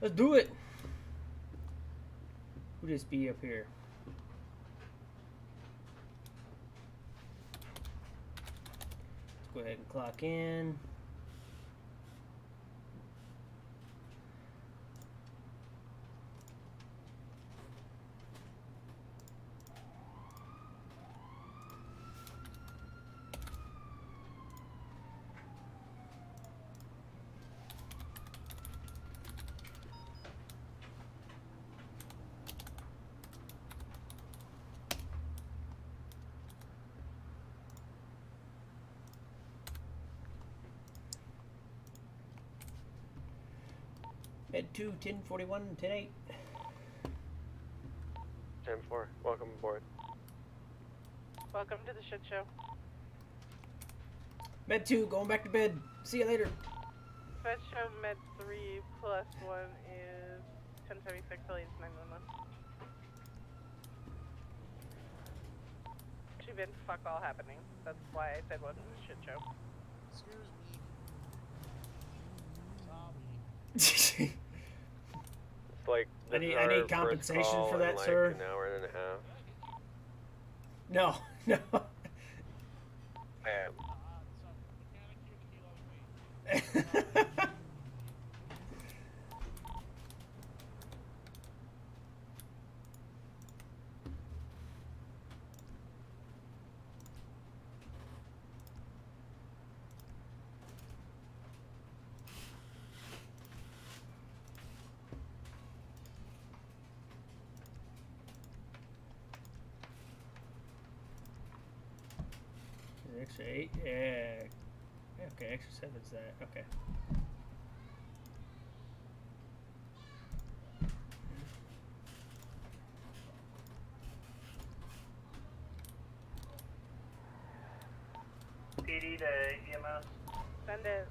Let's do it. Who this be up here? Let's go ahead and clock in. Med 2, 1041, 108. 10-4, welcome aboard. Welcome to the shit show. Med 2, going back to bed. See you later. Fed show med 3 plus 1 is 1076, Elite 911. Actually been fuck all happening. That's why I said wasn't a shit show. Excuse me. Sorry. It's like I need compensation for that, like sir. An hour and a half. No, no. Yeah. Extra 8? Yeah. Okay, extra 7's that. Okay. PD to EMS. Send it.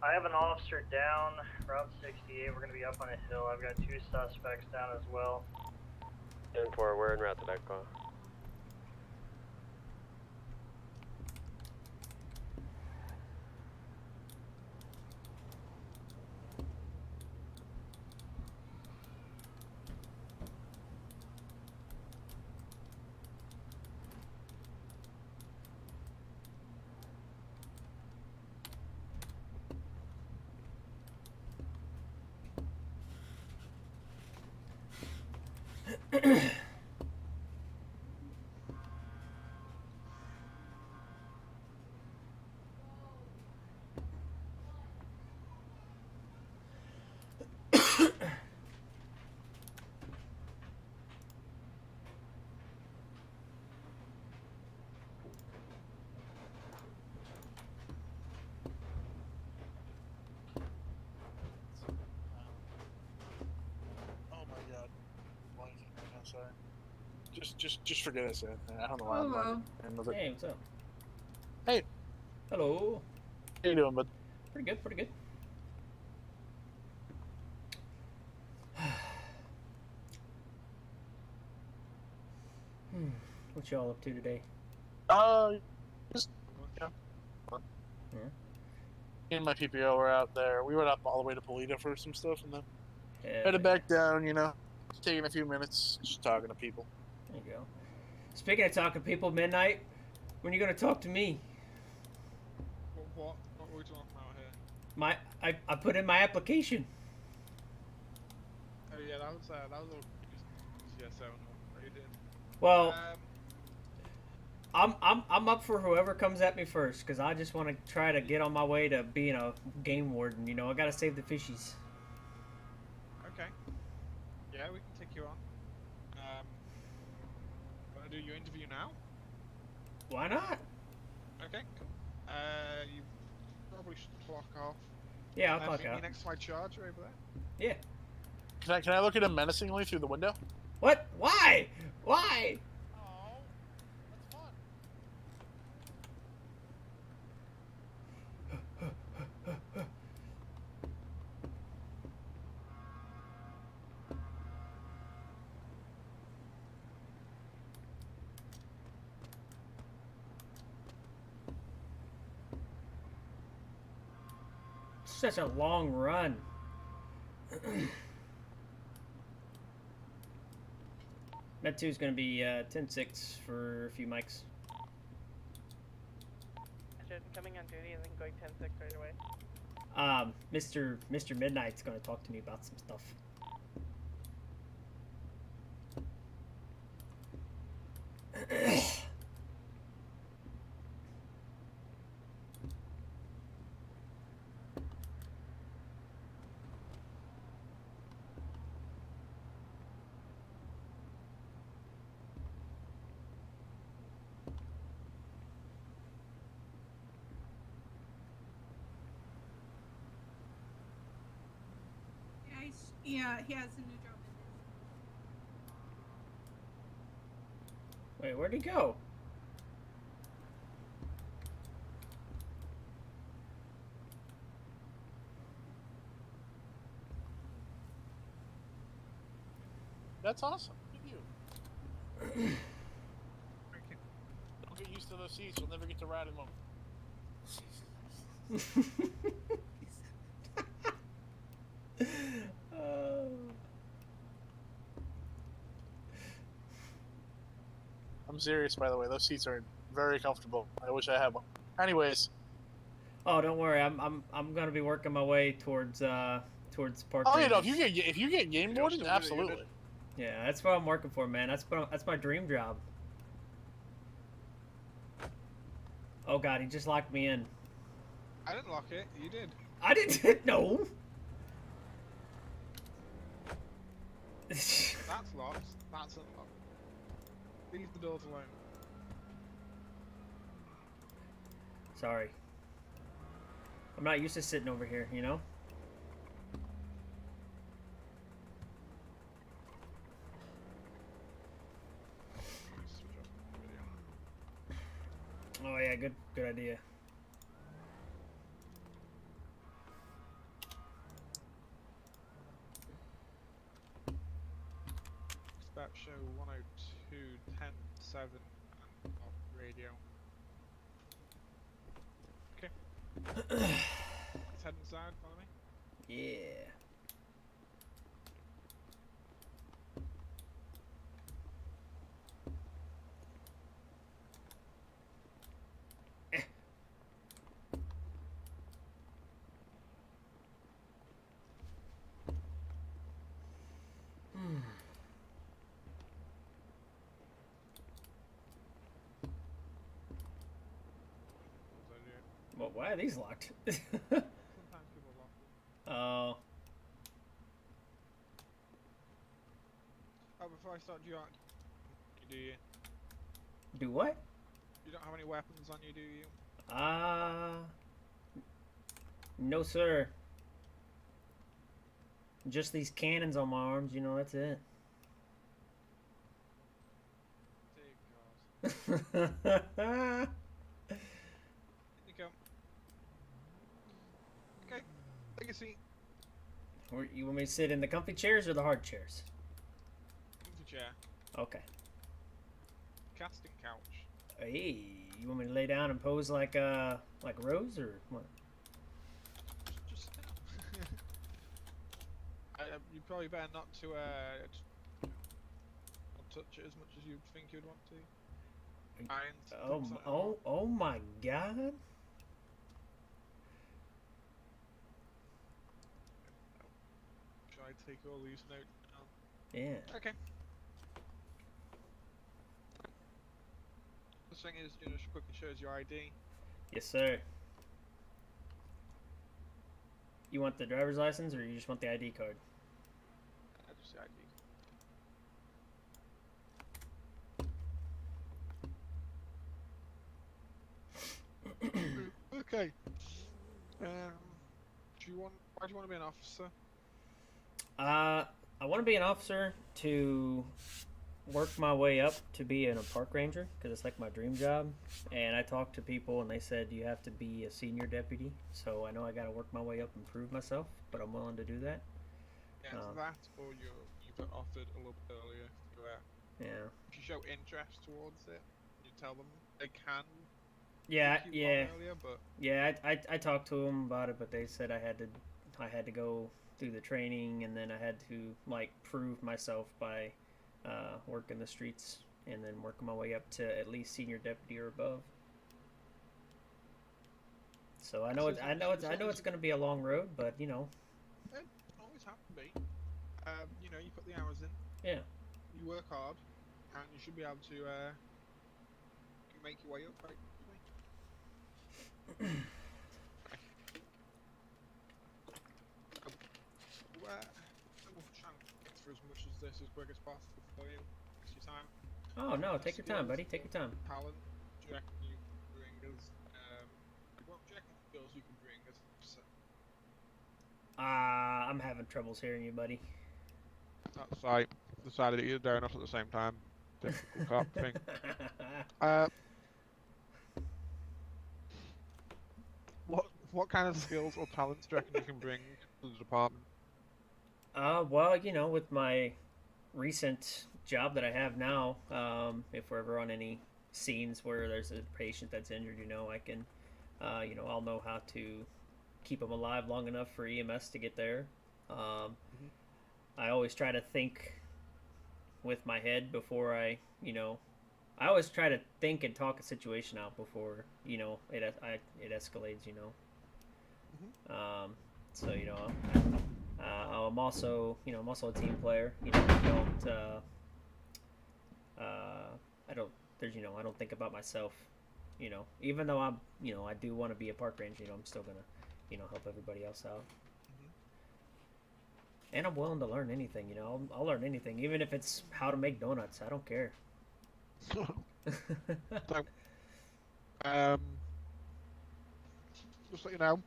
I have an officer down, Route 68. We're going to be up on a hill. I've got 2 suspects down as well. 10-4, we're en route to that call. Oh my god. Blanking. I'm sorry. Just forget I said anything. I don't know why I'm Hello. like another. Hey, what's up? Hey. Hello. How you doing, bud? Pretty good, pretty good. What y'all up to today? Just yeah. Yeah. Me and my PPO were out there. We went up all the way to Polita for some stuff, and then Yeah, headed back down. You know, taking a few minutes, just talking to people. There you go. Speaking of talking to people, Midnight, when are you gonna talk to me? What are we talking about here? I put in my application. Oh yeah, that was all just so you did. Well, I'm up for whoever comes at me first, because I just want to try to get on my way to being a game warden. You know, I gotta save the fishies. Okay. Yeah, we can take you on. Wanna do your interview now? Why not? Okay. Cool. You probably should clock off. Yeah, I'll clock meet out. me next to my charger over there. Yeah. Can I look at him menacingly through the window? What? Why? Why? Oh, that's fun. Such a long run. Med 2 is going to be 10-6 for a few mics. Coming on duty and then going 10-6 right away. Mr. Midnight's going to talk to me about some stuff. Yeah, he has a new job. Wait, where'd he go? That's awesome. Look at you. Don't get used to those seats. You'll never get to ride in them. I'm serious, by the way. Those seats are very comfortable. I wish I had one. Anyways, Oh, don't worry. I'm gonna be working my way towards park. oh, you know, rangers. if you get game You're boarded, still with it, absolutely. Yeah, that's what I'm working for, man. That's my dream job. Oh God, he just locked me in. I didn't lock it. You did. I didn't know. That's locked. That's unlocked. Leave the doors alone. Sorry. I'm not used to sitting over here, you know? Switch off the video. Oh yeah, good idea. Dispatch show 102, 10, 7, and off radio. Okay. Let's head inside, follow me. Yeah. What was I doing? Well, why are these locked? Sometimes people lock them. Oh. Oh, before I start, do you? Do what? You don't have any weapons on you, do you? No, sir. Just these cannons on my arms, you know, that's it. Dear God. You go. Okay. Take a seat. You want me to sit in the comfy chairs or the hard chairs? Comfy chair. Okay. Casting couch. Hey, you want me to lay down and pose like Rose or what? Just sit down. You probably better not to not touch it as much as you'd think you'd want to. Irons, Oh my God! Should I take all these notes down? Yeah. Okay. The thing is, just quickly shows your ID. Yes, sir. You want the driver's license or you just want the ID card? Just the ID. Okay. Do you want? Why do you want to be an officer? I want to be an officer to work my way up to be a park ranger because it's like my dream job. And I talked to people and they said you have to be a senior deputy. So I know I got to work my way up and prove myself, but I'm willing to do that. Yeah, it's that, or you've been offered a little bit earlier. Yeah. If you show interest towards it, you tell them they can Yeah, think you yeah, on earlier, but yeah. I talked to them about it, but they said I had to go through the training, and then I had to like prove myself by working the streets, and then working my way up to at least senior deputy or above. So I know So it's as I long know as it's you- I as know long it's as going to be a long road, but you know, it always have to be. You know, you put the hours in, yeah. you work hard, and you should be able to make your way up very quickly. We'll try and get through as much as this as quick as possible for you. Waste your time. Oh no, What take your time, skills buddy. Take your time. or talent do you reckon you bring as what do you reckon skills you can bring as I'm having troubles hearing you, buddy. that's like decided to eat a donut at the same time. Difficult cop thing. What kind of skills or talents do you reckon you can bring to the department? Well, you know, with my recent job that I have now, if we're ever on any scenes where there's a patient that's injured, you know, I can, you know, I'll know how to keep them alive long enough for EMS to get there. I always try to think with my head before you know, I always try to think and talk a situation out before, you know, it escalates, you know. So you know, I'm also, you know, I'm also a team player. You know, I don't. There's, you know, I don't think about myself. You know, even though I'm, you know, I do want to be a park ranger. You know, I'm still gonna, you know, help everybody else out. And I'm willing to learn anything. You know, I'll learn anything, even if it's how to make donuts. I don't care. So, just so you know,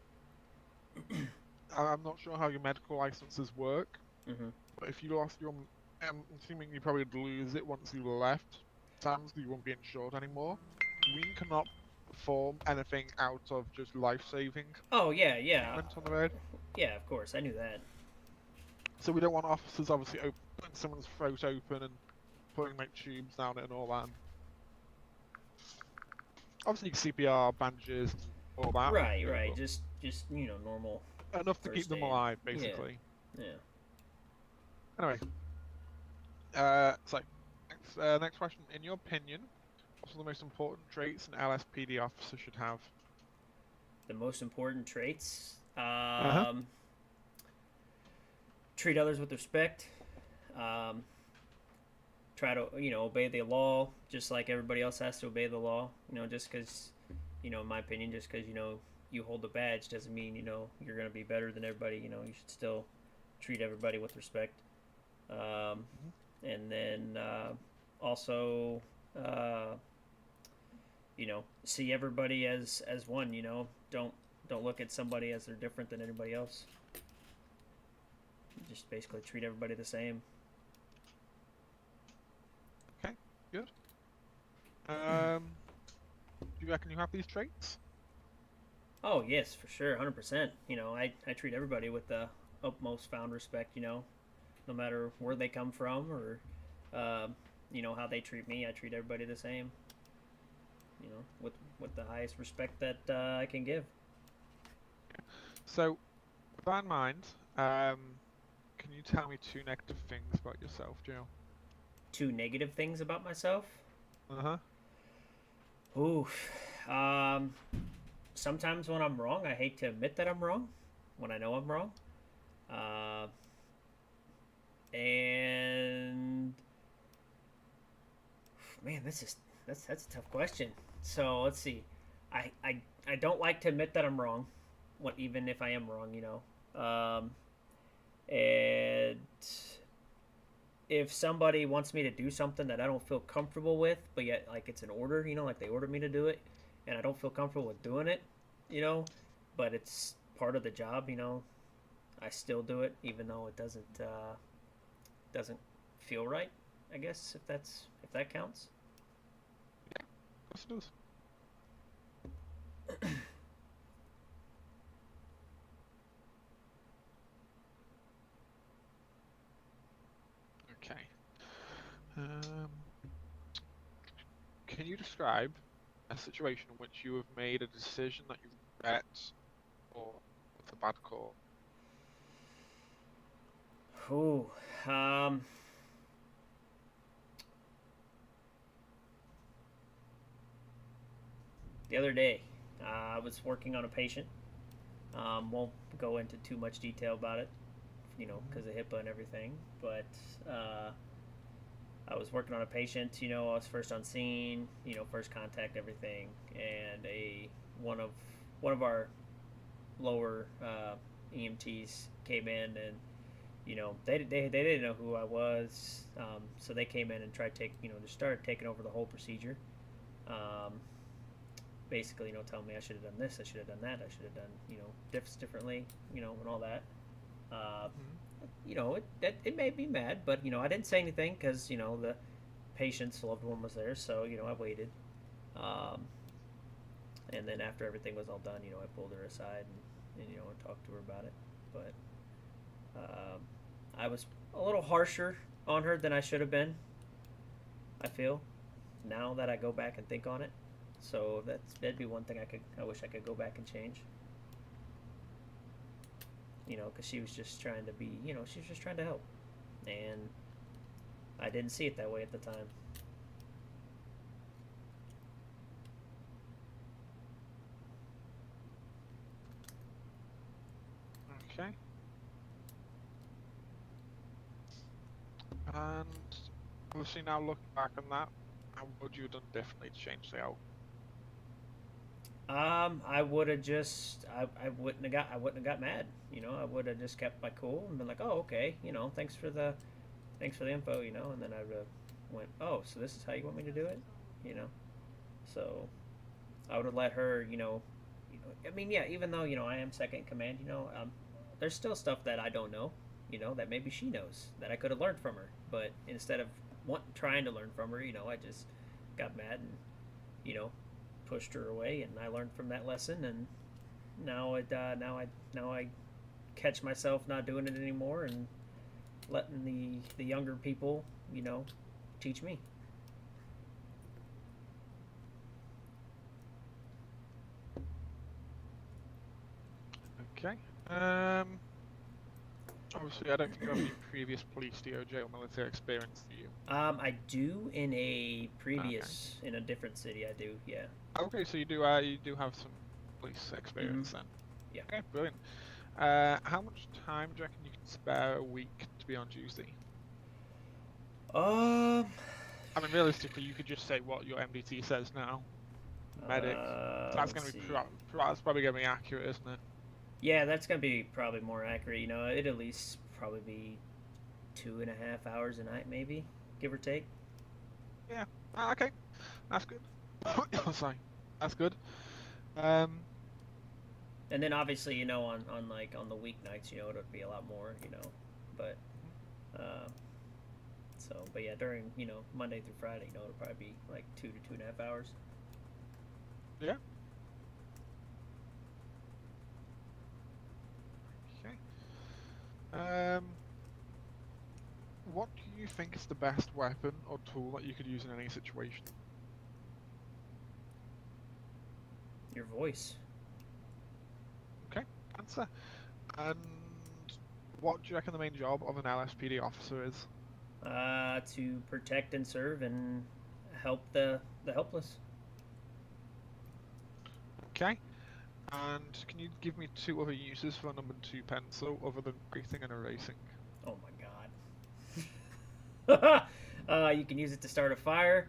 I'm not sure how your medical licenses work, Mhm. but if you lost your, I'm assuming you probably would lose it once you left. Sounds you won't be insured anymore. We cannot perform anything out of just life-saving Oh yeah, yeah, treatment on the road. yeah. Of course, I knew that. So we don't want officers obviously putting someone's throat open and putting like tubes down it and all that. Obviously CPR, bandages, and all that. Right, you know, right. but Just you know, normal. enough to keep first them aid. alive, basically. Yeah. Anyway, so next question. In your opinion, what are the most important traits an LSPD officer should have? The most important traits. Uh-huh. Treat others with respect. Try to, you know, obey the law just like everybody else has to obey the law. You know, just because, you know, in my opinion, just because, you know, you hold the badge doesn't mean, you know, you're going to be better than everybody. You know, you should still treat everybody with respect. And then also, you know, see everybody as one. You know, don't look at somebody as they're different than anybody else. Just basically treat everybody the same. Okay, good. Do you reckon you have these traits? Oh yes, for sure, 100%. You know, I treat everybody with the utmost found respect. You know, no matter where they come from or, you know, how they treat me, I treat everybody the same. You know, with the highest respect that I can give. So, with that in mind, can you tell me 2 negative things about yourself, Joe? 2 negative things about myself. Uh-huh. Oof. Sometimes when I'm wrong, I hate to admit that I'm wrong. When I know I'm wrong. And man, that's a tough question. So let's see. I don't like to admit that I'm wrong. What even if I am wrong, you know. And if somebody wants me to do something that I don't feel comfortable with, but yet like it's an order, you know, like they ordered me to do it, and I don't feel comfortable with doing it, you know, but it's part of the job, you know, I still do it even though it doesn't feel right, I guess, if that counts. Yes, it does. Okay. Can you describe a situation in which you have made a decision that you regret or it's a bad call? Ooh, the other day, I was working on a patient. Won't go into too much detail about it, you know, because of HIPAA and everything. But I was working on a patient. You know, I was first on scene. You know, first contact, everything, and one of our lower EMTs came in, and you know they didn't know who I was, so they came in and tried to just started taking over the whole procedure. Um, Basically, you know, telling me I should have done this, I should have done that, I should have done, you know, diffs differently, you know, and all that. You know, it made me mad, but you know, I didn't say anything because you know the patient's loved one was there, so you know I waited. Um, and then after everything was all done, you know, I pulled her aside and you know and talked to her about it. But I was a little harsher on her than I should have been. I feel now that I go back and think on it. So that'd be one thing I wish I could go back and change. You know, because she was just trying to be, you know, she was just trying to help, and I didn't see it that way at the time. Okay. And obviously now looking back on that, how would you have done differently to change the outcome? I would have just, I wouldn't have got mad. You know, I would have just kept my cool and been like, oh, okay, you know, thanks for the info, you know, and then I would have went, oh, so this is how you want me to do it, you know. So I would have let her, you know, I mean, yeah, even though you know I am second in command, you know, there's still stuff that I don't know, you know, that maybe she knows that I could have learned from her, but instead of trying to learn from her, you know, I just got mad and, you know, pushed her away, and I learned from that lesson, and now I catch myself not doing it anymore and letting the younger people, you know, teach me. Okay. Obviously, I don't think you have any previous police, DOJ, or military experience, do you? I do in a previous in a different city. I do, yeah. Okay, so you do have some police experience then. Yeah. Okay, brilliant. How much time do you reckon you can spare a week to be on duty? I mean, realistically, you could just say what your MDT says now. Medic. That's going to be that's probably going to be accurate, isn't it? Yeah, that's gonna be probably more accurate. You know, it'd at least probably be 2.5 hours a night, maybe, give or take. Yeah. Okay. That's good. Sorry. That's good. And then obviously, you know, on the weeknights, you know, it would be a lot more, you know, but but yeah, during, you know, Monday through Friday, you know, it'll probably be like 2 to 2.5 hours. Yeah. What do you think is the best weapon or tool that you could use in any situation? Your voice. Okay, answer. And what do you reckon the main job of an LSPD officer is? To protect and serve and help the helpless. Okay. And can you give me 2 other uses for a number 2 pencil other than writing and erasing? Oh my god. You can use it to start a fire,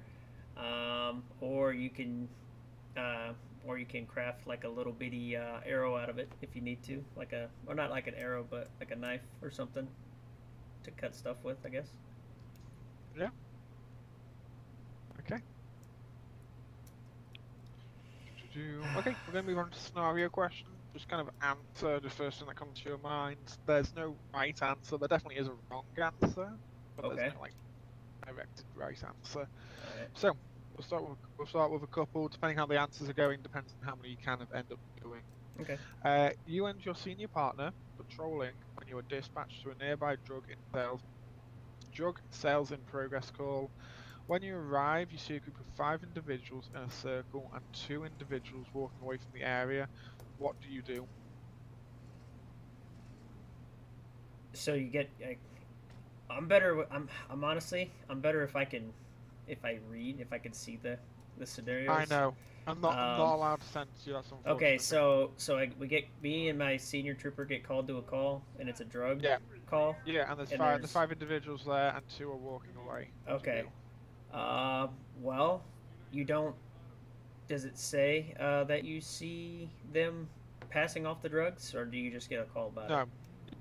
or you can craft like a little bitty arrow out of it if you need to, or not like an arrow, but like a knife or something to cut stuff with, I guess. Yeah. Okay. Okay, we're going to move on to scenario question. Just kind of answer the first thing that comes to your mind. There's no right answer. There definitely is a wrong answer, but Okay. there's no like directed right answer. Alright. So we'll start with a couple. Depending how the answers are going, depends on how many you kind of end up doing. Okay. You and your senior partner patrolling when you were dispatched to a nearby drug sales in progress call When you arrive, you see a group of 5 individuals in a circle and 2 individuals walking away from the area. What do you do? So you get. I'm better. I'm honestly. I'm better if I can read. If I can see the scenarios. I know. I'm not Um, allowed to send to you. That's unfortunate. Okay, we get me and my senior trooper get called to a call, and it's a drug Yeah. call. Yeah, and there's And 5 there's- 5 individuals there and 2 are walking away. What do you Okay. do? Well, you don't. Does it say that you see them passing off the drugs, or do you just get a call about it? No,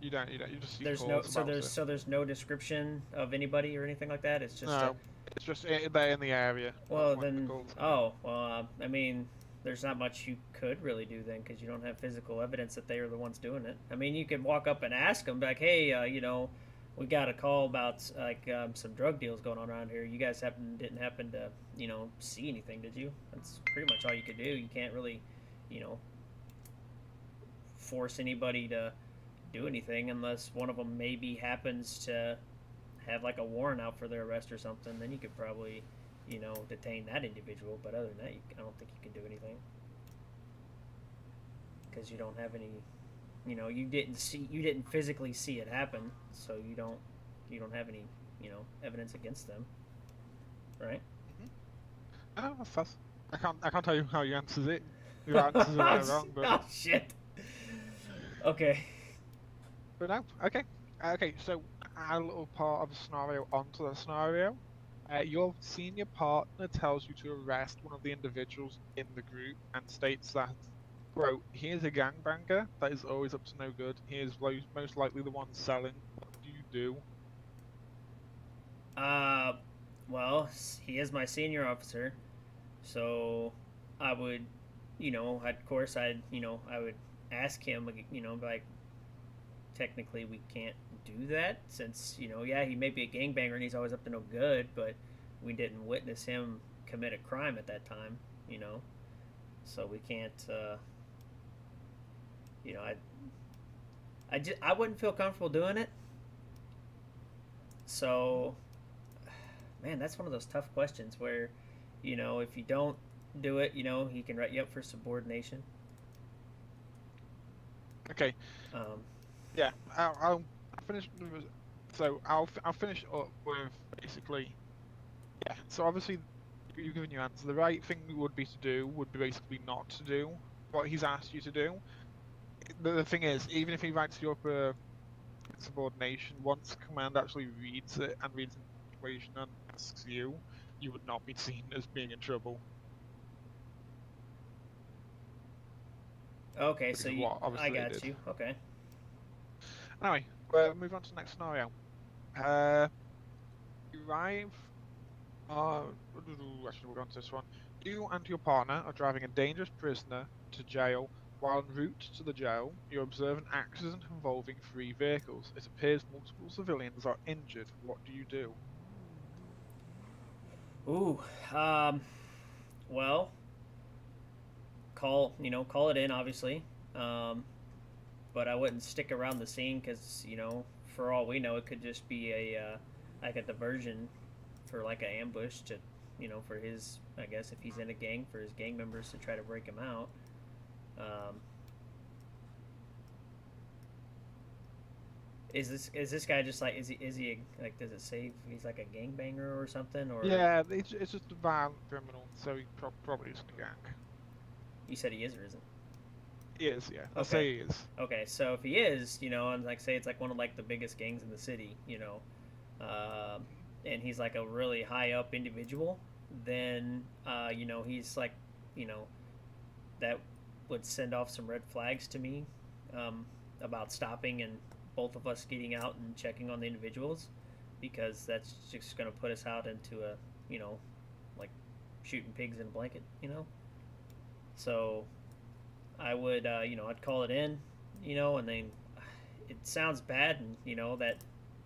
you don't. You just see There's calls no. about it. There's no description of anybody or anything like that. It's just. No, it's just they're in the area. Well when the then. calls come. Oh well. I mean, there's not much you could really do then, because you don't have physical evidence that they are the ones doing it. I mean, you could walk up and ask them, like, hey, we got a call about some drug deals going on around here. You guys didn't happen to see anything, did you? That's pretty much all you could do. You can't really force anybody to do anything unless one of them maybe happens to have like a warrant out for their arrest or something. Then you could probably detain that individual. But other than that, I don't think you can do anything, because you don't have any. You didn't physically see it happen, so you don't have any, evidence against them, right? Oh, that's I can't tell you how you answered it. Your answers are wrong, but Oh shit. Okay. no. Okay. Okay. So add a little part of the scenario onto the scenario. Your senior partner tells you to arrest one of the individuals in the group and states that, quote, he is a gangbanger that is always up to no good. He is most likely the one selling. What do you do? Well, he is my senior officer, so I would, of course, I would ask him, like, technically we can't do that since, yeah, he may be a gangbanger and he's always up to no good, but we didn't witness him commit a crime at that time, so we can't, I wouldn't feel comfortable doing it. So, man, that's one of those tough questions where, if you don't do it, he can write you up for subordination. Okay. Yeah, I'll finish. So I'll finish up with basically. Yeah. So obviously, you've given your answer. The right thing would be basically not to do what he's asked you to do. The thing is, even if he writes you up a subordination, once command actually reads it and reads the situation and asks you, you would not be seen as being in trouble. Okay, Because so of what obviously I they got did. you. Okay. Anyway, we'll move on to the next scenario. You arrive. Actually, we'll go on to this one. You and your partner are driving a dangerous prisoner to jail. While en route to the jail, you observe an accident involving 3 vehicles. It appears multiple civilians are injured. What do you do? Ooh, well, call it in, obviously, but I wouldn't stick around the scene because, for all we know, it could just be like a diversion for like an ambush to, for his, I guess, if he's in a gang, for his gang members to try to break him out. Is this guy just like, is he like, does it say he's like a gangbanger or something, or? Yeah, it's just a violent criminal, so he probably isn't a gang. You said he is or isn't? He is, yeah. I'll Okay. say he is. Okay, so if he is, and like say it's like one of like the biggest gangs in the city, and he's like a really high up individual, then he's like, that would send off some red flags to me, about stopping and both of us getting out and checking on the individuals, because that's just gonna put us out into a, like shooting pigs in a blanket, So I would, I'd call it in, and then it sounds bad, and that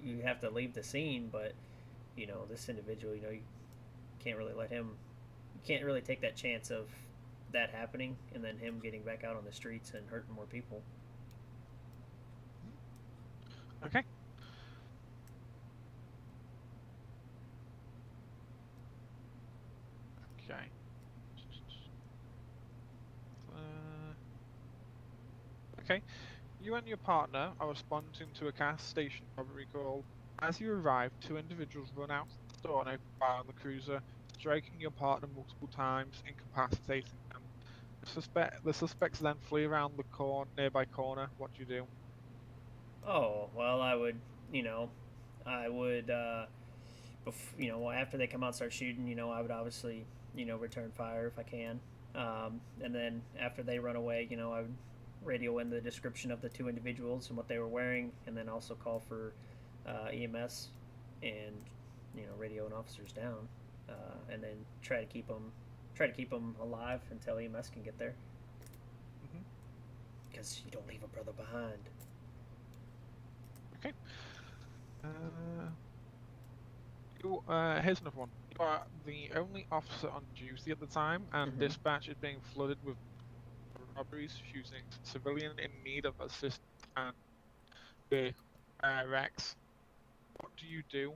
you have to leave the scene, but this individual, you can't really you can't really take that chance of that happening and then him getting back out on the streets and hurting more people. Okay. Okay. Okay. You and your partner are responding to a gas station robbery call. As you arrive, two individuals run out the store and open fire on the cruiser, striking your partner multiple times, incapacitating them. The suspects then flee around the nearby corner. What do you do? Oh, well, I would, I would, after they come out and start shooting, I would obviously, return fire if I can. And then after they run away, I would radio in the description of the two individuals and what they were wearing, and then also call for EMS and, radio and officers down, and then try to keep them alive until EMS can get there. Because you don't leave a brother behind. Okay. Here's another one. You are the only officer on duty at the time, and dispatch is being flooded with robberies, shooting civilian in need of assistance and vehicle wrecks. What do you do?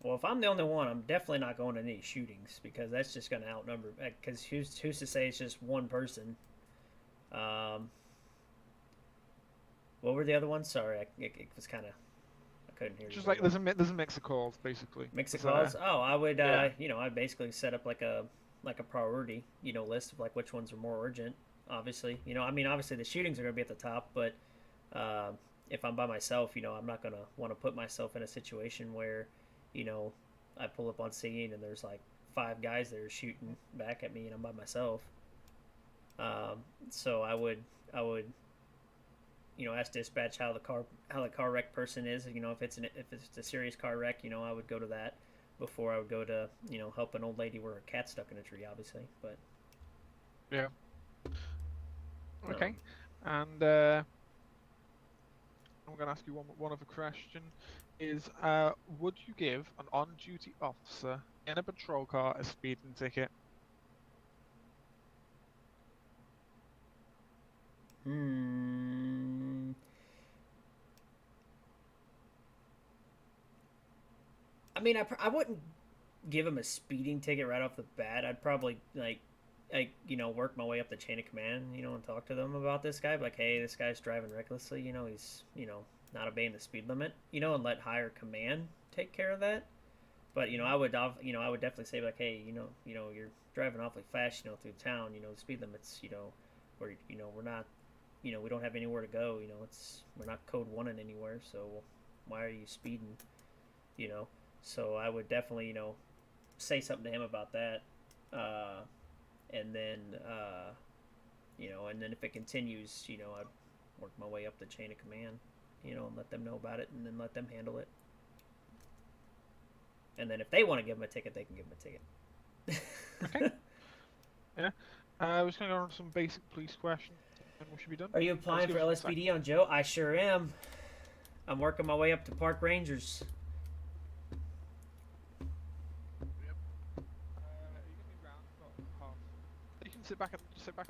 Well, if I'm the only one, I'm definitely not going to any shootings because that's just going to outnumber. Because who's to say it's just one person? What were the other ones? Sorry, it was kind of, I couldn't hear you. Just like there's a mix of calls basically. Mix of calls. Oh, I would I'd basically set up like a priority list of like which ones are more urgent. Obviously, obviously the shootings are going to be at the top, but if I'm by myself, I'm not going to want to put myself in a situation where I pull up on scene and there's like 5 guys that are shooting back at me and I'm by myself. So I would ask dispatch how the car wreck person is. If it's a serious car wreck, I would go to that before I would go to help an old lady where her cat's stuck in a tree, obviously. But yeah. Okay, and I'm going to ask you one other question. Is would you give an on-duty officer in a patrol car a speeding ticket? I wouldn't give him a speeding ticket right off the bat. I'd probably work my way up the chain of command, and talk to them about this guy. Like, hey, this guy's driving recklessly. He's not obeying the speed limit. And let higher command take care of that. But I would definitely say like, hey, you're driving awfully fast, through town. The speed limits, where we're not, we don't have anywhere to go. We're not code 1ing anywhere. So why are you speeding? So I would definitely, say something to him about that. And then if it continues, I'd work my way up the chain of command, and let them know about it and then let them handle it. And then if they want to give him a ticket, they can give him a ticket. Okay. Yeah. I was going to go on some basic police questions and we should be done. Are you applying for LSPD on Joe? I sure am. I'm working my way up to Park Rangers. You can sit back in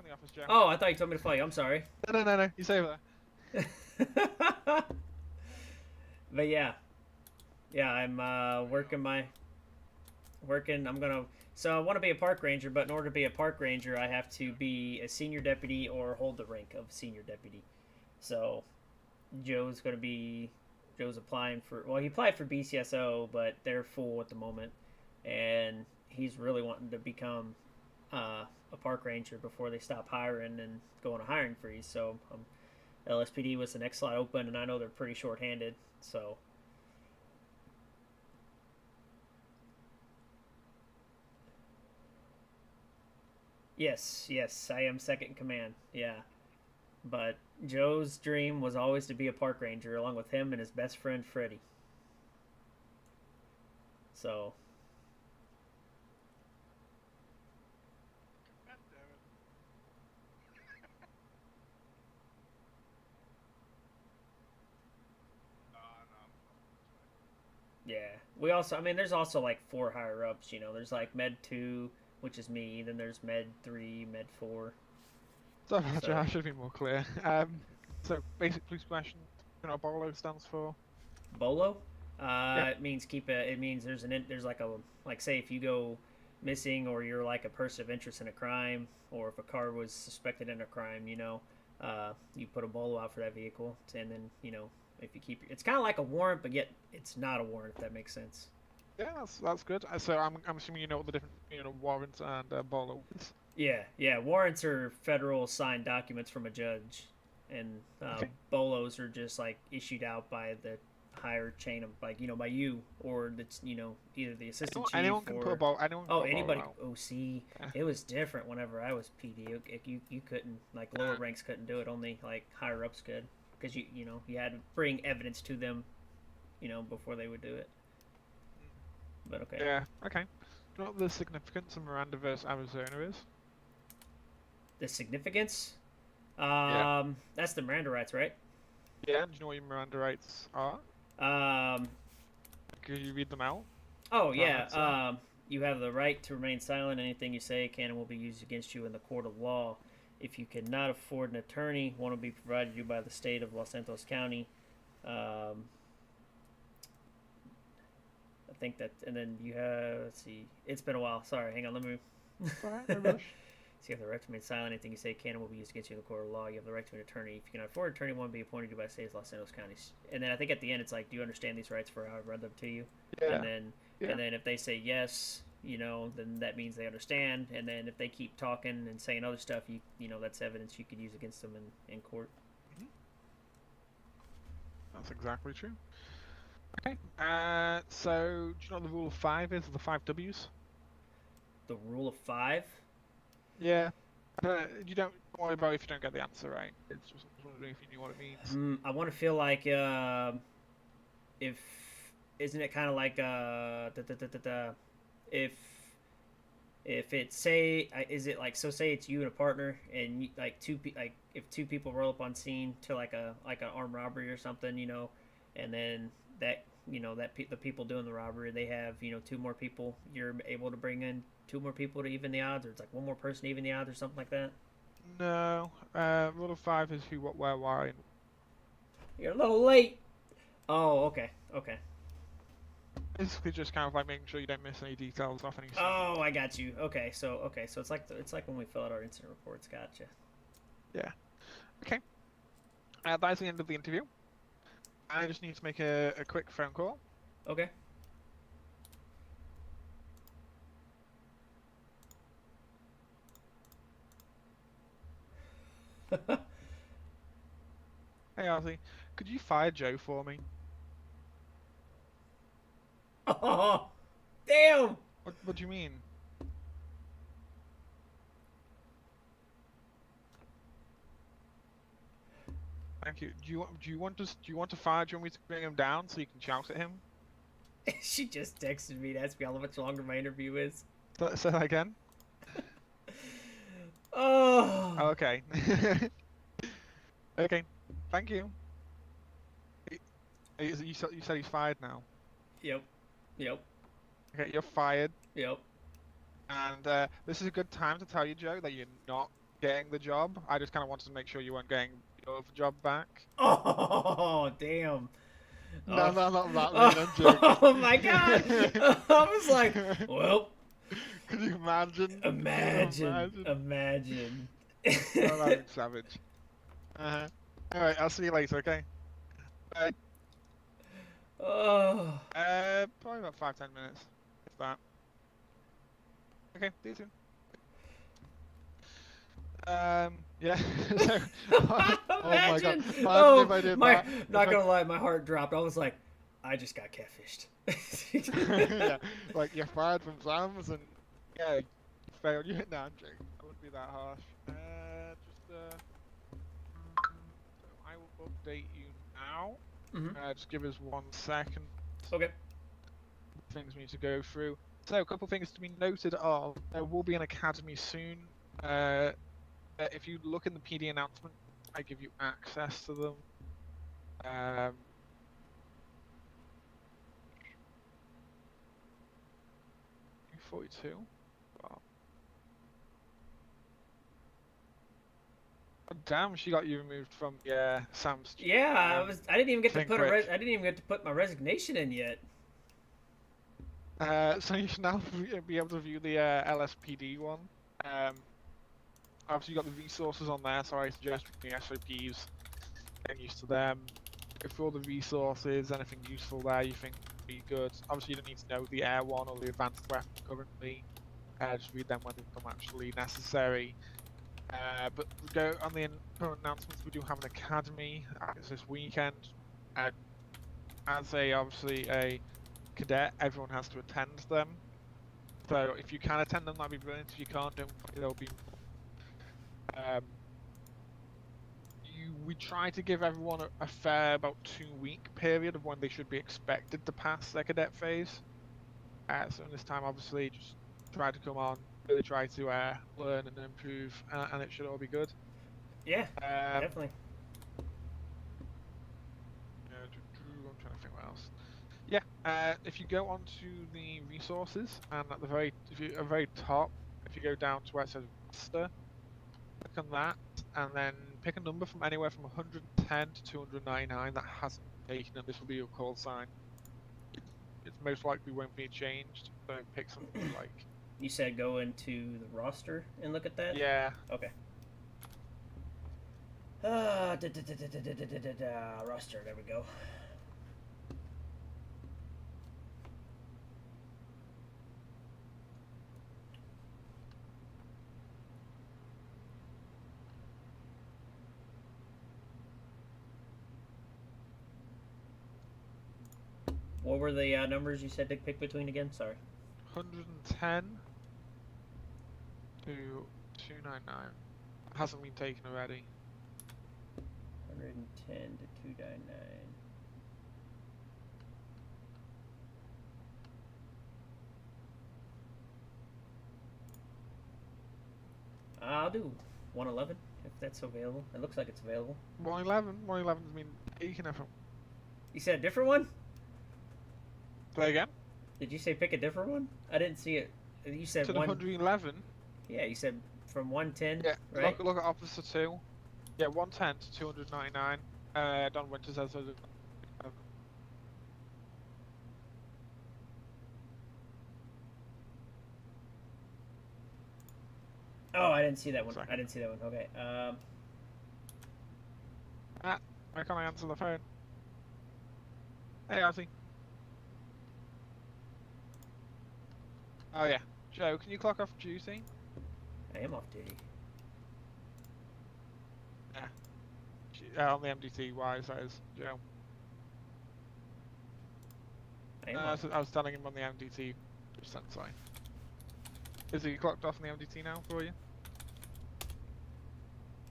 the office, Joe. Oh, I thought you told me to follow you. I'm sorry. No. You stay over there. But yeah, I'm so I want to be a park ranger, but in order to be a park ranger, I have to be a senior deputy or hold the rank of senior deputy. So Joe's applying for, well, he applied for BCSO, but they're full at the moment, and he's really wanting to become a park ranger before they stop hiring and go on a hiring freeze. So LSPD was the next slot open, and I know they're pretty short-handed, so. Yes, I am second in command, yeah. But Joe's dream was always to be a park ranger, along with him and his best friend, Freddie. So. God damn it. Yeah. We also, there's also like 4 higher ups, There's like Med 2, which is me, then there's Med 3, Med 4. Sorry, I should be more clear. So, basic police question, what BOLO stands for? BOLO? Yeah. It means there's like say if you go missing, or you're like a person of interest in a crime, or if a car was suspected in a crime, you put a bolo out for that vehicle, and then if you keep it's kind of like a warrant, but yet it's not a warrant, if that makes sense. Yeah, that's good. So I'm assuming you know what the different warrants and bolo is. Yeah. Warrants are federal signed documents from a judge, and Okay. bolos are just like issued out by the higher chain of by you, or that's either the assistant chief Anyone can or put a bolo. Anyone can oh put a bolo anybody. out. Oh, see, Yeah. it was different whenever I was PD. You couldn't, like, lower ranks couldn't do it. Only like higher ups could, because you had to bring evidence to them, before they would do it. But okay. Yeah. Okay. Do you know what the significance of Miranda versus Arizona is? The significance. Yeah. That's the Miranda rights, right? Yeah. Do you know what your Miranda rights are? Could you read them out? Oh Well, yeah. that's, You have the right to remain silent. Anything you say can and will be used against you in the court of law. If you cannot afford an attorney, one will be provided you by the state of Los Santos County. I think that, and then you have. Let's see. It's been a while. Sorry. Hang on. Let me. Alright, no rush. So you have the right to remain silent. Anything you say can and will be used against you in the court of law. You have the right to an attorney. If you cannot afford an attorney, one will be appointed to you by the state of Los Santos County. And then I think at the end it's like, do you understand these rights for how I read them to you? Yeah. And then if they say yes, then that means they understand. And then if they keep talking and saying other stuff, that's evidence you could use against them in court. That's exactly true. Okay. So do you know what the rule of 5 is? The 5 W's? The rule of 5. Yeah. You don't worry about if you don't get the answer right. It's just wondering if you knew what it means. I want to feel like if isn't it kind of like if it's is it like, so say it's you and a partner, and like if two people roll up on scene to like an armed robbery or something, and then that the people doing the robbery, they have 2 more people, you're able to bring in 2 more people to even the odds, or it's like 1 more person to even the odds, or something like that. No. Rule of 5 is who, what, where, why. You're a little late. Oh, okay. Basically, just kind of like making sure you don't miss any details off any. Oh, I got you. Okay, so it's like when we fill out our incident reports. Gotcha. Yeah. Okay. That's the end of the interview. I just need to make a quick phone call. Okay. Hey, Ozzy, could you fire Joe for me? Oh, damn! What do you mean? Thank you. Do you want to fire? Do you want me to bring him down so you can shout at him? She just texted me to ask me how much longer my interview is. Say that again. Oh. Okay. Okay. Thank you. You said he's fired now. Yep. Okay, you're fired. Yep. And this is a good time to tell you, Joe, that you're not getting the job. I just kind of wanted to make sure you weren't getting your job back. Oh, damn. No, not that, man. I'm joking. Oh my god! I was like, well. Could you imagine? Imagine. Oh, that's savage. Alright, I'll see you later, okay? Bye. Oh. Probably about 5-10 minutes. If that. Okay, see you soon. Yeah. So, oh my god. Imagine if I did that. Not gonna lie, my heart dropped. I was like, I just got catfished. Yeah, like you're fired from Sam's and yeah, you failed. You hit down, Jake. I wouldn't be that harsh. So I will update you now. Just give us 1 second. Okay. Things we need to go through. So a couple things to be noted are there will be an academy soon. If you look in the PD announcement, I give you access to them. 42. Wow. Oh, damn, she got you removed from Sam's. Yeah, I didn't even get to Think put quick. I didn't even get to put my resignation in yet. So you should now be able to view the LSPD one. Obviously, you've got the resources on there, so I suggest the SOPs, getting used to them. Go through all the resources, anything useful there you think would be good. Obviously, you don't need to know the air one or the advanced weapon currently. Just read them when they become actually necessary. But we go on the current announcements. We do have an academy. It's this weekend. As obviously a cadet, everyone has to attend them. So if you can attend them, that'd be brilliant. If you can't, don't worry, there'll be. We try to give everyone a fair about 2-week period of when they should be expected to pass their cadet phase. So in this time, obviously, just try to come on, really try to learn and improve, and it should all be good. Yeah, definitely. I'm trying to think what else. Yeah, if you go onto the resources, and at the very top, if you go down to where it says roster, click on that, and then pick a number from anywhere from 110 to 299 that hasn't been taken, and this will be your call sign. It most likely won't be changed, so pick something like... You said go into the roster and look at that? Yeah. Okay. Roster, there we go. What were the numbers you said to pick between again? Sorry. 110 to 299. Hasn't been taken already. 110 to 299. I'll do 111 if that's available. It looks like it's available. 111? 111's been taken, I think. You said a different one? Play again? Did you say pick a different one? I didn't see it. You said To the 111? Yeah, you said from 110. Yeah, right? look at Officer 2. Yeah, 110 to 299. Don Winters has those. Oh, I didn't see that one. Sorry. I didn't see that one. Okay. Why can't I answer the phone? Hey, Ozzy. Oh yeah, Joe, can you clock off duty? I am off duty. On the MDT wise, that is, Joe. I was telling him on the MDT percent sign. Is he clocked off on the MDT now for you?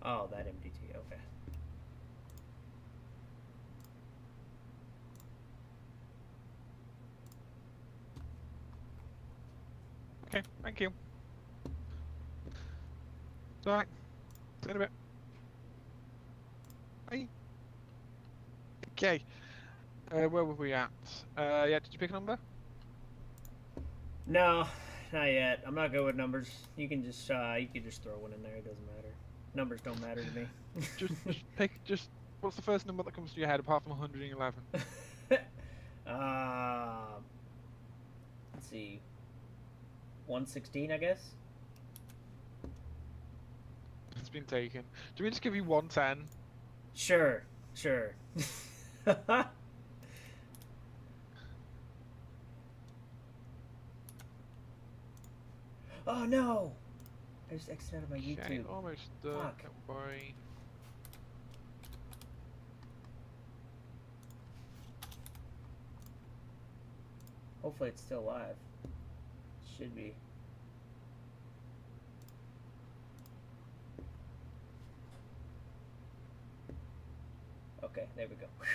Oh, that MDT. Okay. Okay, thank you. It's alright. See you in a bit. Bye. Okay. Where were we at? Yeah, did you pick a number? No, not yet. I'm not good with numbers. You can just throw one in there. It doesn't matter. Numbers don't matter to me. just pick. What's the first number that comes to your head apart from 111? Let's see. 116, I guess. It's been taken. Do we just give you 110? Sure. Oh no! I just exited out of my Okay, YouTube. almost done. Fuck. Don't worry. Hopefully it's still live. Should be. Okay, there we go. Whew.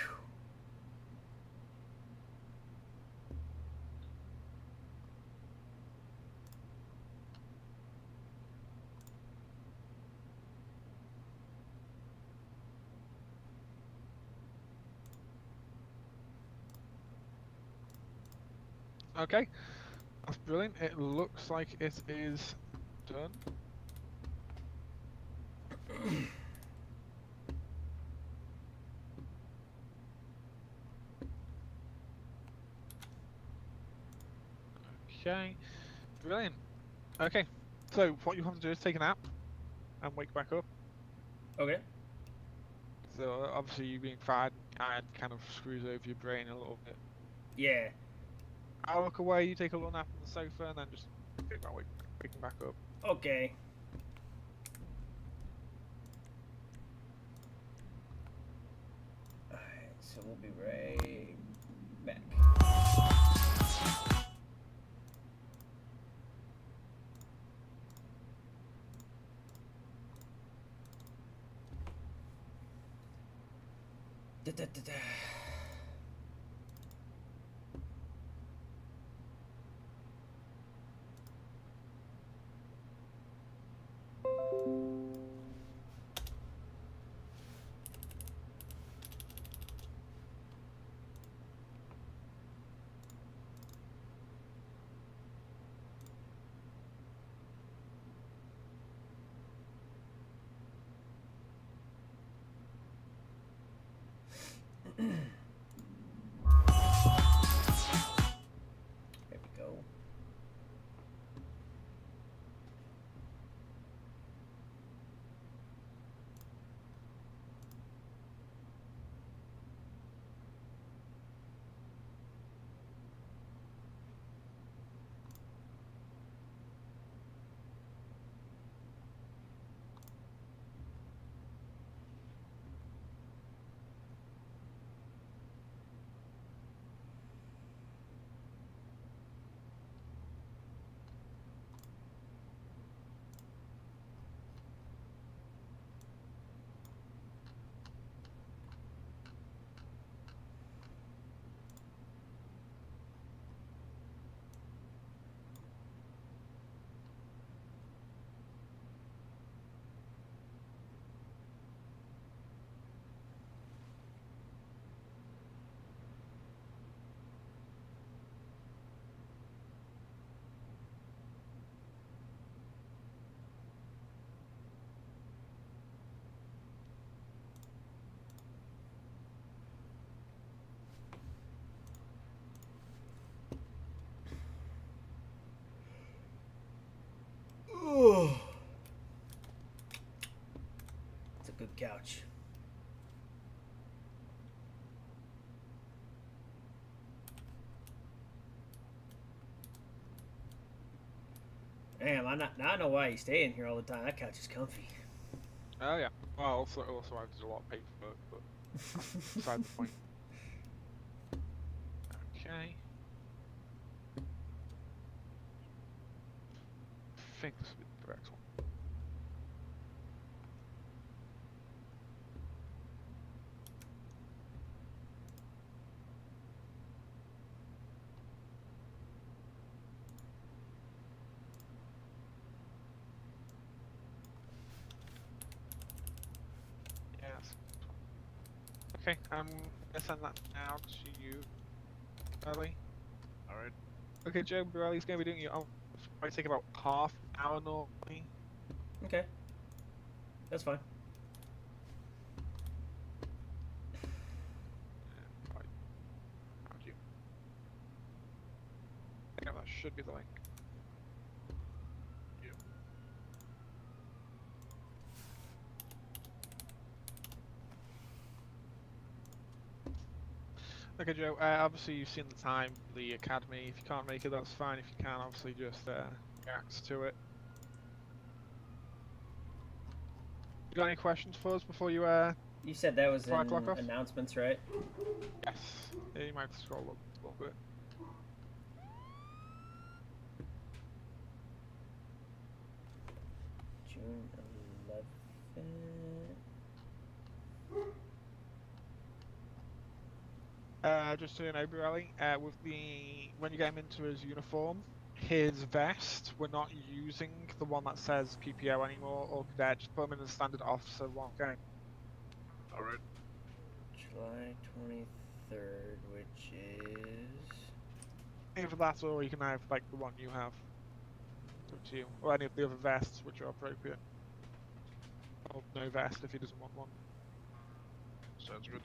Okay, that's brilliant. It looks like it is done. Okay, brilliant. Okay, so what you have to do is take a nap and wake back up. Okay. So obviously you being fried kind of screws over your brain a little bit. Yeah. I'll look away, you take a little nap on the sofa, and then just think about waking back up. Okay. Alright, so we'll be right back. Da, da, da, da. There we go. Oh, it's a good couch. Damn, now I know why you stay in here all the time. That couch is comfy. Oh yeah. Well, also I did a lot of paperwork, but that's beside the point. Okay. I think this will be the correct one. Yes. Okay, I'm gonna send that now to you, Ellie. Alright. Okay, Joe Borelli's gonna be doing it. I'll probably take about half an hour normally. Okay. That's fine. Right. How'd you? I think that should be the link. Yep. Okay, Joe. Obviously, you've seen the time, the academy. If you can't make it, that's fine. If you can, obviously, just react to it. You got any questions for us before you? You said that was in 5 o'clock off? announcements, right? Yes. Yeah, you might have to scroll up a little bit. June 11th. Just so you know, Borelli, with when you get him into his uniform, his vest, we're not using the one that says PPO anymore or cadet. Just put him in the standard officer one. Okay. Alright. July 23rd, which is... Either that or you can have like the one you have. It's up to you. Or any of the other vests which are appropriate. Or no vest if he doesn't want one. Sounds good.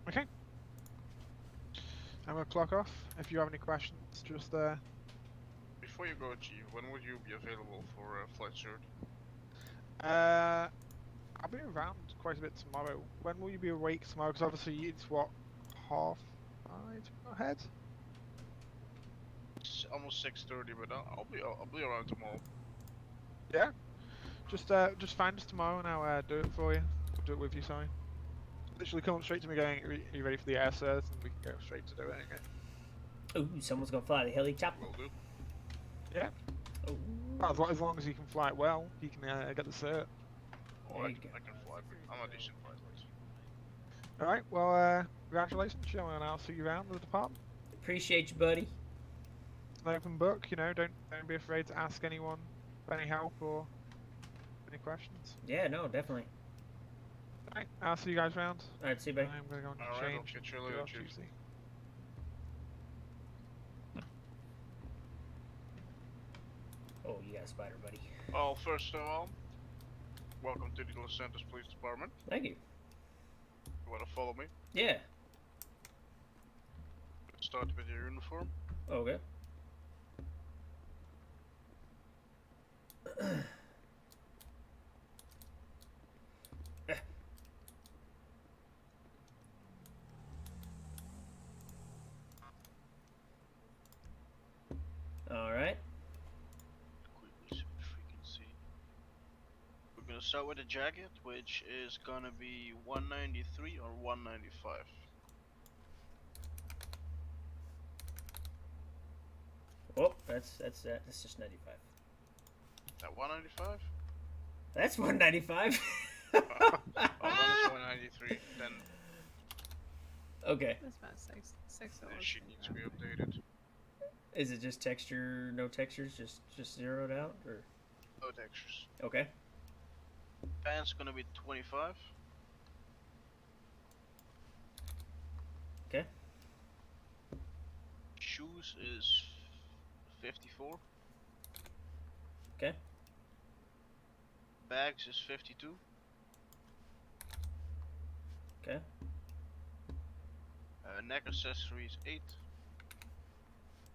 Okay. I'm gonna clock off. If you have any questions, just Before you go, Chief, when would you be available for flight cert? I'll be around quite a bit tomorrow. When will you be awake tomorrow? Because obviously it's what, 5:30 ahead. It's almost 6:30, but I'll be around tomorrow. Yeah. Just find us tomorrow and I'll do it for you. I'll do it with you, sorry. Literally come straight to me going, are you ready for the air cert? And we can go straight to do it. Okay? Ooh, someone's gonna fly the helicopter. Will do. Yeah. Ooh. Well, as long as you can fly it well, you can get the cert. Oh, There I you can, go. I can fly, but I'm a decent pilot. Alright, well, congratulations, Joe, and I'll see you around the department. Appreciate you, buddy. It's an open book, you know, don't be afraid to ask anyone for any help or any questions. Yeah, no, definitely. Alright, I'll see you guys around. All right, see you, buddy. I'm gonna go and Alright, I'll change. catch you do later, off Chief. duty. Oh, you got a spider, buddy. Well, first of all, welcome to the Los Santos Police Department. Thank you. You wanna follow me? Yeah. Start with your uniform. Okay. All right. Quickly so we can see. We're gonna start with a jacket, which is gonna be 193 or 195. Oh, that's just 95. At 195? That's 195. Oh, then it's 193. Then Okay. That's about six the hours. sheet needs to be updated. Is it just texture, no textures, just zeroed out, or No textures. okay? Pants gonna be 25. Okay. Shoes is 54. Okay. Bags is 52. Okay. Neck accessories 8.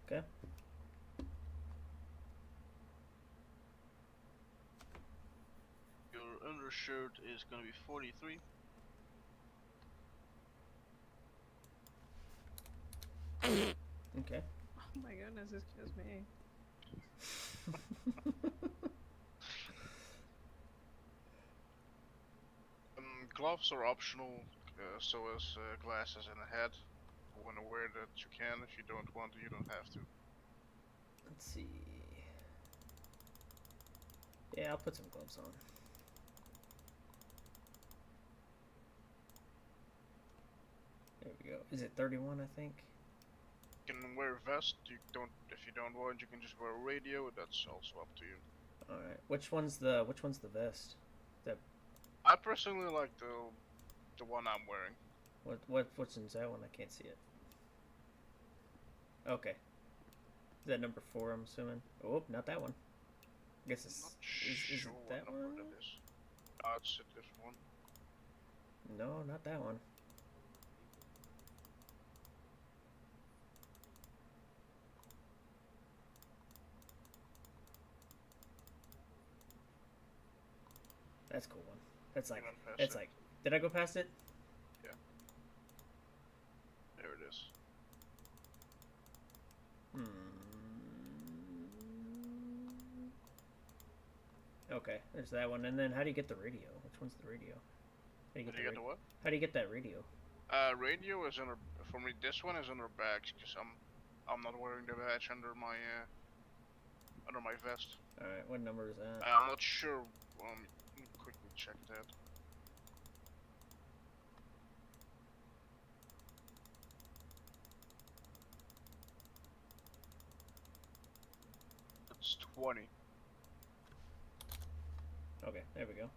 Okay. Your undershirt is gonna be 43. Okay. Oh my goodness, excuse me. Gloves are optional, so is glasses and a hat. You wanna wear that you can. If you don't want to, you don't have to. Let's see. Yeah, I'll put some gloves on. There we go. Is it 31? I think. You can wear a vest. You don't. If you don't want, you can just wear a radio. That's also up to you. All right. Which one's the vest? I personally like the one I'm wearing. What's in that one? I can't see it. Okay. Is that number 4? I'm assuming. Oh, not that one. I guess it's Not is sure it what that number one? that is. No, it's a different one. No, not that one. That's a cool one. That's like You went past it's it. like. Did I go past it? There it is. Okay, there's that one. And then how do you get the radio? Which one's the radio? How do you Did get, you get the what? how do you get that radio? Radio is under. For me, this one is under bags because I'm not wearing the badge under my vest. Alright, what number is that? I'm not sure. Let me quickly check that. It's 20. Okay, there we go.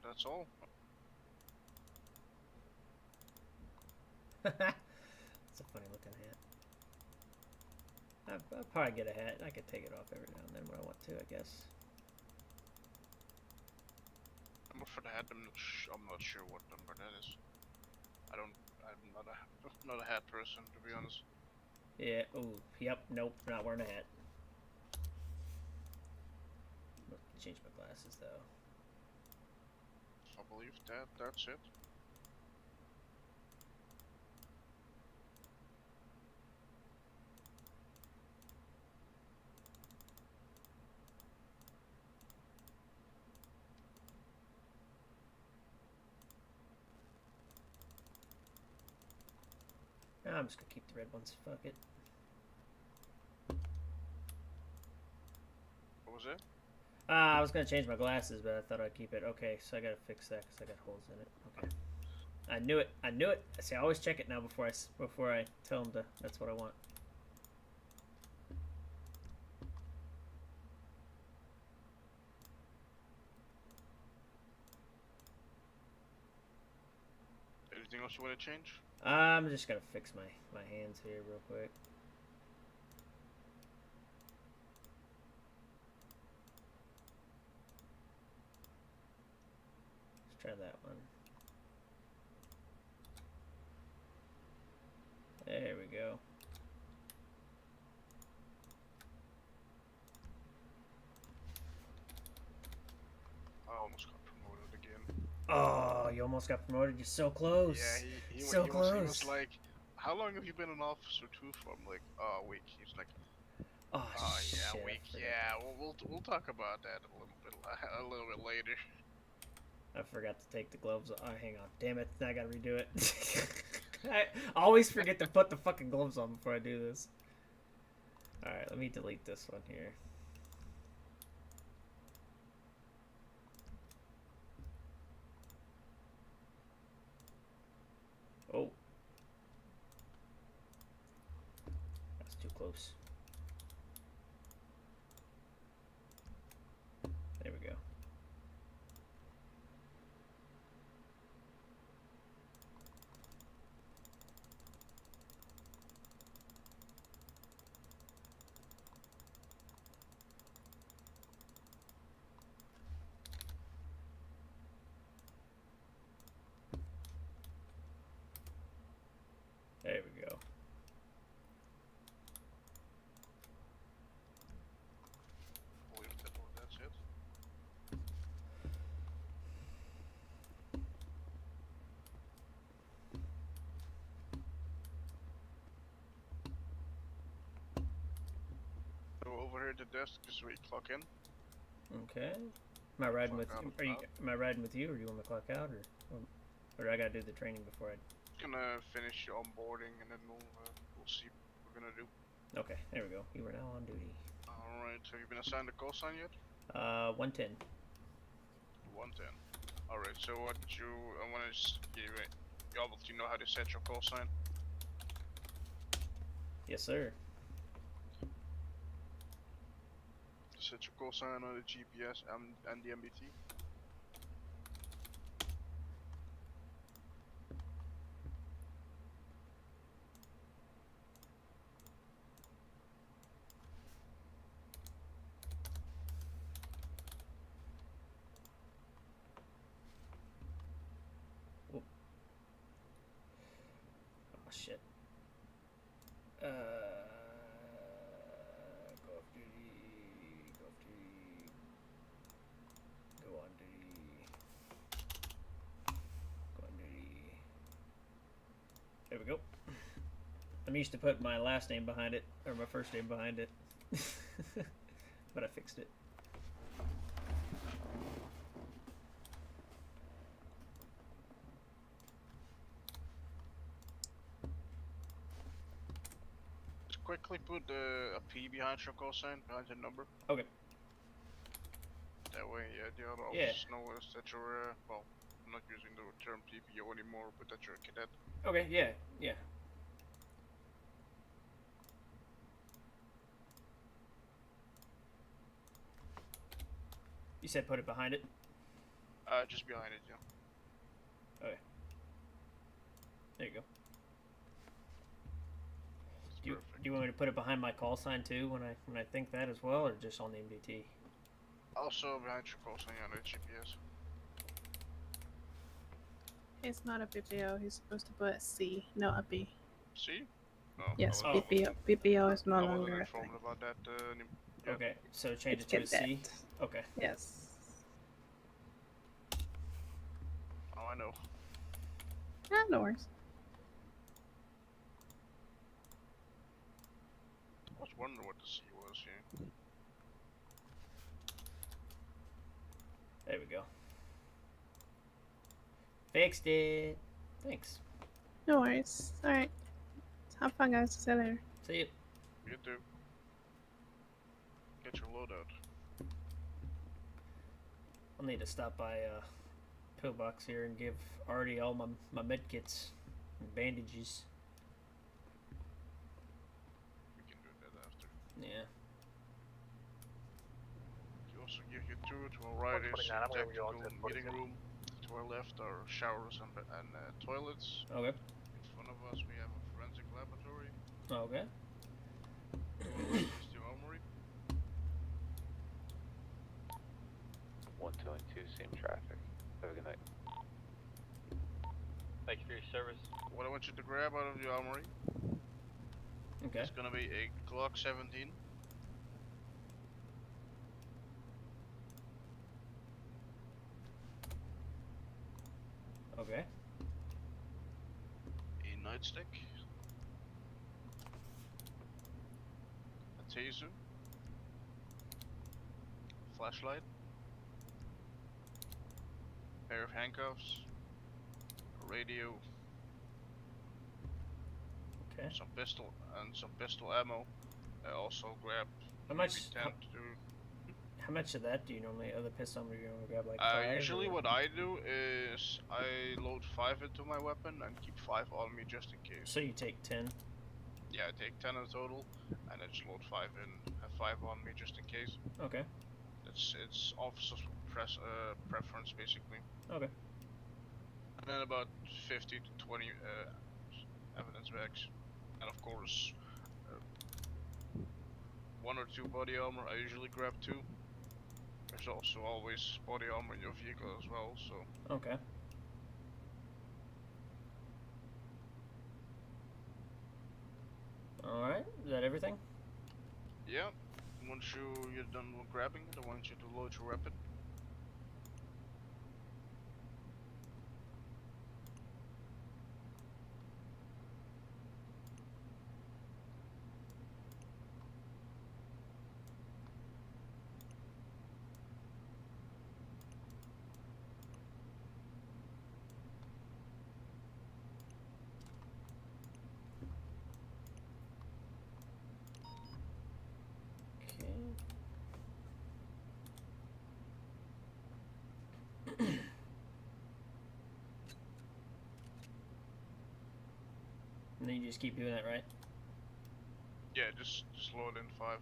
That's all. It's a funny looking hat. I'll probably get a hat. I could take it off every now and then when I want to, I guess. Number for the hat, I'm not sure what number that is. I'm not a hat person, to be honest. Yeah. Ooh. Yep. Nope. Not wearing a hat. Change my glasses though. I believe that's it. I'm just gonna keep the red ones. Fuck it. What was it? I was gonna change my glasses, but I thought I'd keep it. Okay, so I gotta fix that because I got holes in it. Okay. I knew it. I knew it. See, I always check it now before I tell them to. That's what I want. Anything else you want to change? I'm just gonna fix my hands here real quick. Let's try that one. There we go. I almost got promoted again. Oh, you almost got promoted. You're so close. Yeah, he was like, "How long have you been an officer 2 for?" I'm like, "Oh, a week." He's like, Oh, shit. yeah, a week. Yeah, we'll talk about that a little bit later." I forgot to take the gloves off. Oh, hang on. Damn it. I gotta redo it. I always forget to put the fucking gloves on before I do this. Alright, let me delete this one here. Oh. That's too close. There we go. There we go. That's it. So over here at the desk, just where you clock in. Okay. Am I riding with Clock out, are you out. am I riding with you or do you want me to clock out or do I gotta do the training before I Gonna finish your onboarding and then we'll see what we're gonna do. Okay, there we go. You are now on duty. Alright, have you been assigned a call sign yet? 110. 110. Alright, so what I wanna just give it, you obviously know how to set your call sign. Yes, sir. Set your call sign on the GPS and the MBT. Oh shit. Go off duty. Go off duty. Go on duty. Go on duty. There we go. I'm used to putting my last name behind it, or my first name behind it. But I fixed it. Just quickly put a P behind your call sign, behind your number. Okay. That way, the other Yeah. officers know that you're, well, I'm not using the term TPO anymore, but that you're a cadet. Okay, yeah, yeah. You said put it behind it? Just behind it, yeah. Okay. There you go. Do perfect. you want me to put it behind my call sign too when I think that as well, or just on the MDT? Also behind your call sign on the GPS. It's not a BBO. He's supposed to put a C, no a B. See? No. Yes, I wasn't- BBO. BBO is no I wasn't longer a informed thing. about that. Yeah. Okay, so change It's it to a C. cadet. Okay. Yes. Oh, I know. Ah, no worries. I was wondering what the C was here. There we go. Fixed it. Thanks. No worries. Alright. Have fun, guys. See you later. See you. You do. Get your loadout. I'll need to stop by Pillbox here and give Artie all my med kits and bandages. We can do that after. Yeah. You also give your tour to our right is 129, I'm gonna go on to tactical meeting 46. room. To our left are showers and toilets. Okay. In front of us we have a forensic laboratory. Okay. This is the armory. 122, same traffic. Have a good night. Thank you for your service. What I want you to grab out of the armory Okay. is gonna be a Glock 17. Okay. A nightstick. A taser. Flashlight. Pair of handcuffs. A radio. Okay. Some pistol ammo. I also grabbed How maybe much? 10 How, to how much of that do you normally? Other pistol ammo, do you normally grab like 5? usually or- what I do is I load 5 into my weapon and keep 5 on me just in case. So you take 10. Yeah, I take 10 in total and I just load 5 in, have 5 on me just in case. Okay. It's officer's preference basically. Okay. And then about 50 to 20 evidence bags. And of course 1 or 2 body armor. I usually grab 2. There's also always body armor in your vehicle as well, so Okay. All right. Is that everything? yeah. Once you're done with grabbing it, I want you to load your weapon. Okay. And then you just keep doing that, right? Yeah, just load in 5.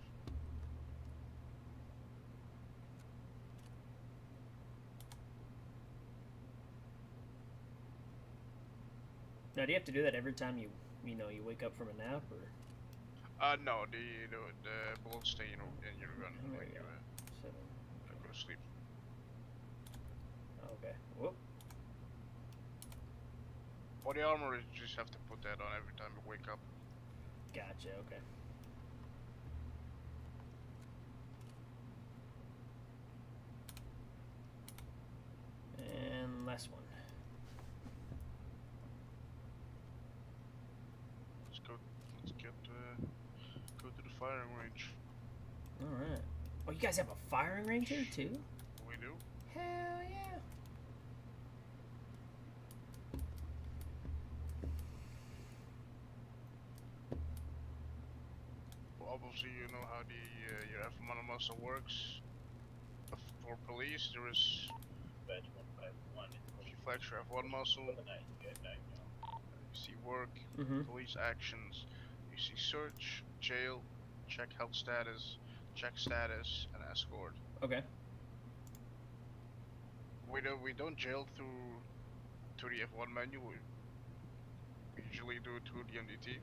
Now, do you have to do that every time you wake up from a nap, or? No, the bullets stay in your gun There when we you go. 7. go to sleep. Okay. Whoop. Body armor, you just have to put that on every time you wake up. Gotcha. Okay. And last one. Let's go to the firing range. All right. Oh, you guys have a firing range here too? We do. Hell yeah. Well, obviously, you know how your F1 muscle works. For police, there is. If you flex your F1 muscle, you see work, Mm-hmm. police actions, you see search, jail, check health status, check status, and escort. Okay. We don't jail through the F1 menu. We usually do it through the MDT.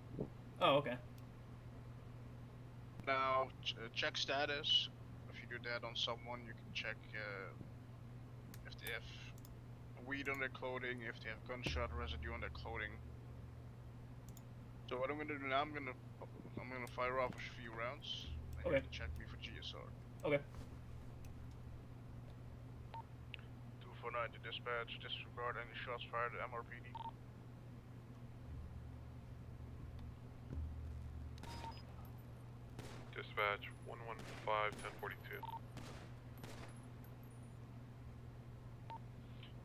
Oh, okay. Now, check status. If you do that on someone, you can check if they have weed on their clothing, if they have gunshot residue on their clothing. So what I'm gonna do now, I'm gonna fire off a few rounds. And Okay. you can check me for GSR. Okay. 249 to dispatch. Disregard any shots fired at MRPD. Dispatch 115 1042.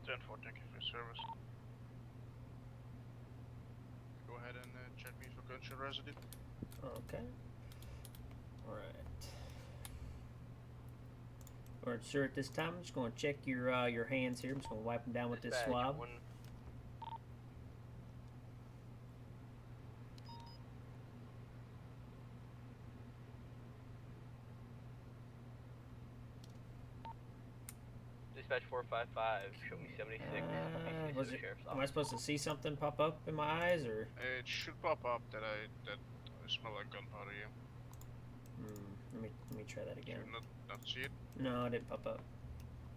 10-4, thank you for your service. Go ahead and check me for gunshot residue. Okay. Alright. Alright, sir, at this time, I'm just going to check your hands here. I'm just going to wipe them down with this swab. Dispatch 455, show me 76. Am I supposed to see something pop up in my eyes, or? It should pop up that I smell like gunpowder. Yeah. Let me try that again. You not see it? No, it didn't pop up.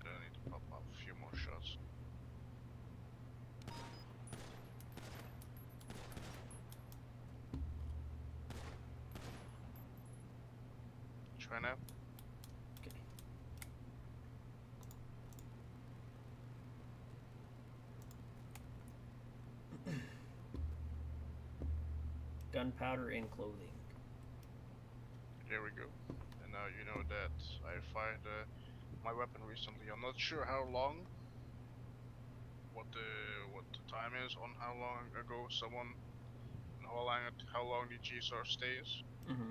I need to pop up a few more shots. Try now. Okay. Gunpowder in clothing. There we go. And now you know that I fired my weapon recently. I'm not sure how long, what the time is on how long ago someone, and how long the GSR stays. Mm-hmm.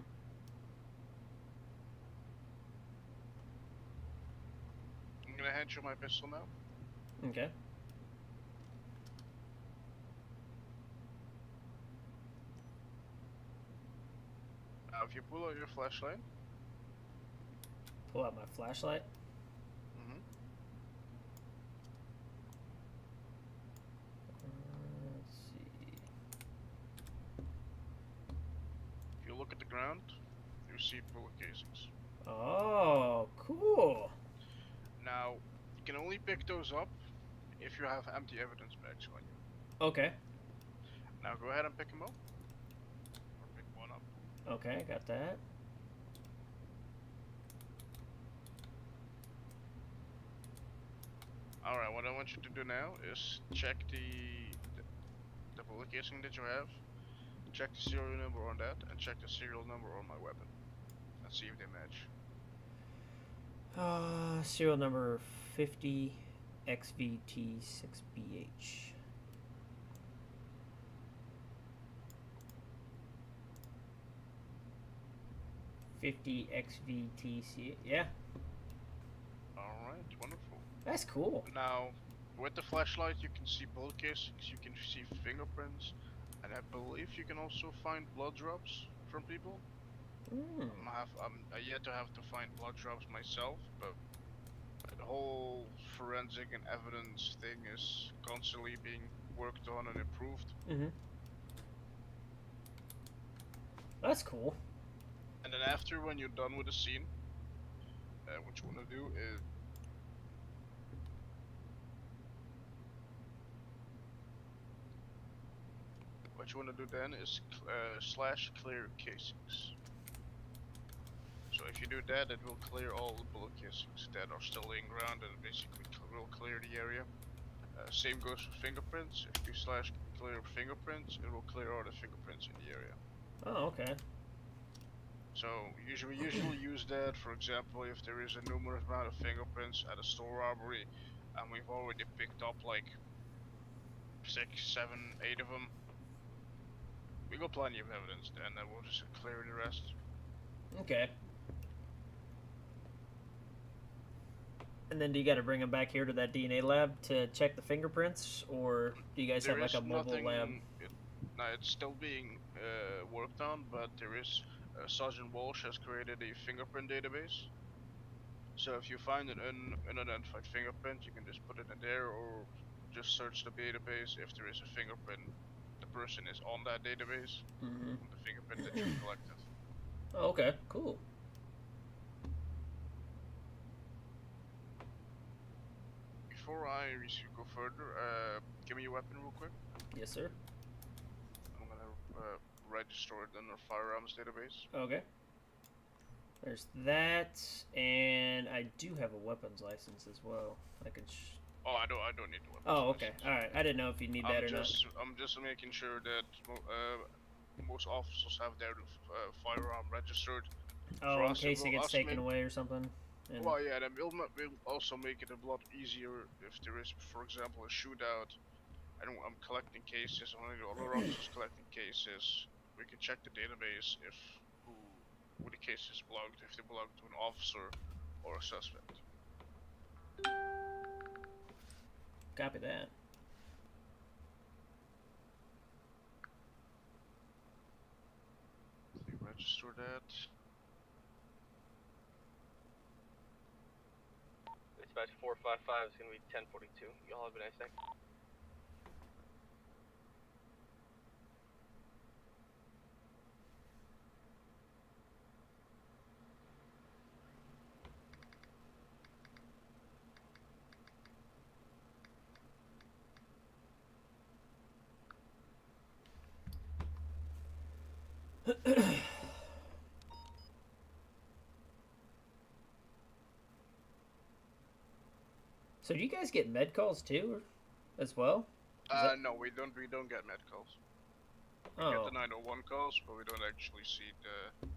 I'm gonna hand you my pistol now. Okay. Now, if you pull out your flashlight, Pull out my flashlight. Let's see. if you look at the ground, you see bullet casings. Oh, cool. Now, you can only pick those up if you have empty evidence bags on you. Okay. Now go ahead and pick them up. Or pick one up. Okay, got that. Alright, what I want you to do now is check the bullet casing that you have. Check the serial number on that, and check the serial number on my weapon. And see if they match. Serial number 50 XVT6BH. XVTC. Yeah, Alright, wonderful. that's cool. Now, with the flashlight you can see bullet casings, you can see fingerprints, and I believe you can also find blood drops from people. I'm yet to have to find blood drops myself, but the whole forensic and evidence thing is constantly being worked on and improved. That's cool. And then after, when you're done with the scene, what you want to do is slash clear casings. So if you do that, it will clear all the bullet casings that are still laying around, and basically will clear the area. Same goes for fingerprints. If you slash clear fingerprints, it will clear all the fingerprints in the area. Oh, okay. So usually use that, for example, if there is a numerous amount of fingerprints at a store robbery, and we've already picked up like 6, 7, 8 of them. We got plenty of evidence, and then we'll just clear the rest. Okay. And then do you got to bring them back here to that DNA lab to check the fingerprints, or do you guys have like a mobile lab? No, it's still being worked on, but there is Sergeant Walsh has created a fingerprint database. So if you find an unidentified fingerprint, you can just put it in there, or just search the database. If there is a fingerprint, the person is on that database, the fingerprint that you collected. Oh, okay, cool. Before I go further, give me your weapon real quick. Yes, sir. I'm gonna register it in our firearms database. Okay. There's that, and I do have a weapons license as well. I can. Oh, I don't need the weapons. Oh, okay. All right. I didn't know if you need that or not. I'm just making sure that most officers have their firearm registered. Oh, in case it gets taken away or something. And... Well, yeah, that will also make it a lot easier if there is, for example, a shootout. I'm collecting cases. One of the other officers collecting cases. We can check the database if who the cases belong to, if they belong to an officer or a suspect. Copy that. Let me register that. Dispatch 455 is going to be 1042. Y'all have a nice day. So do you guys get med calls too, as well? No, we don't get med calls. We get the 901 calls, but we don't actually see the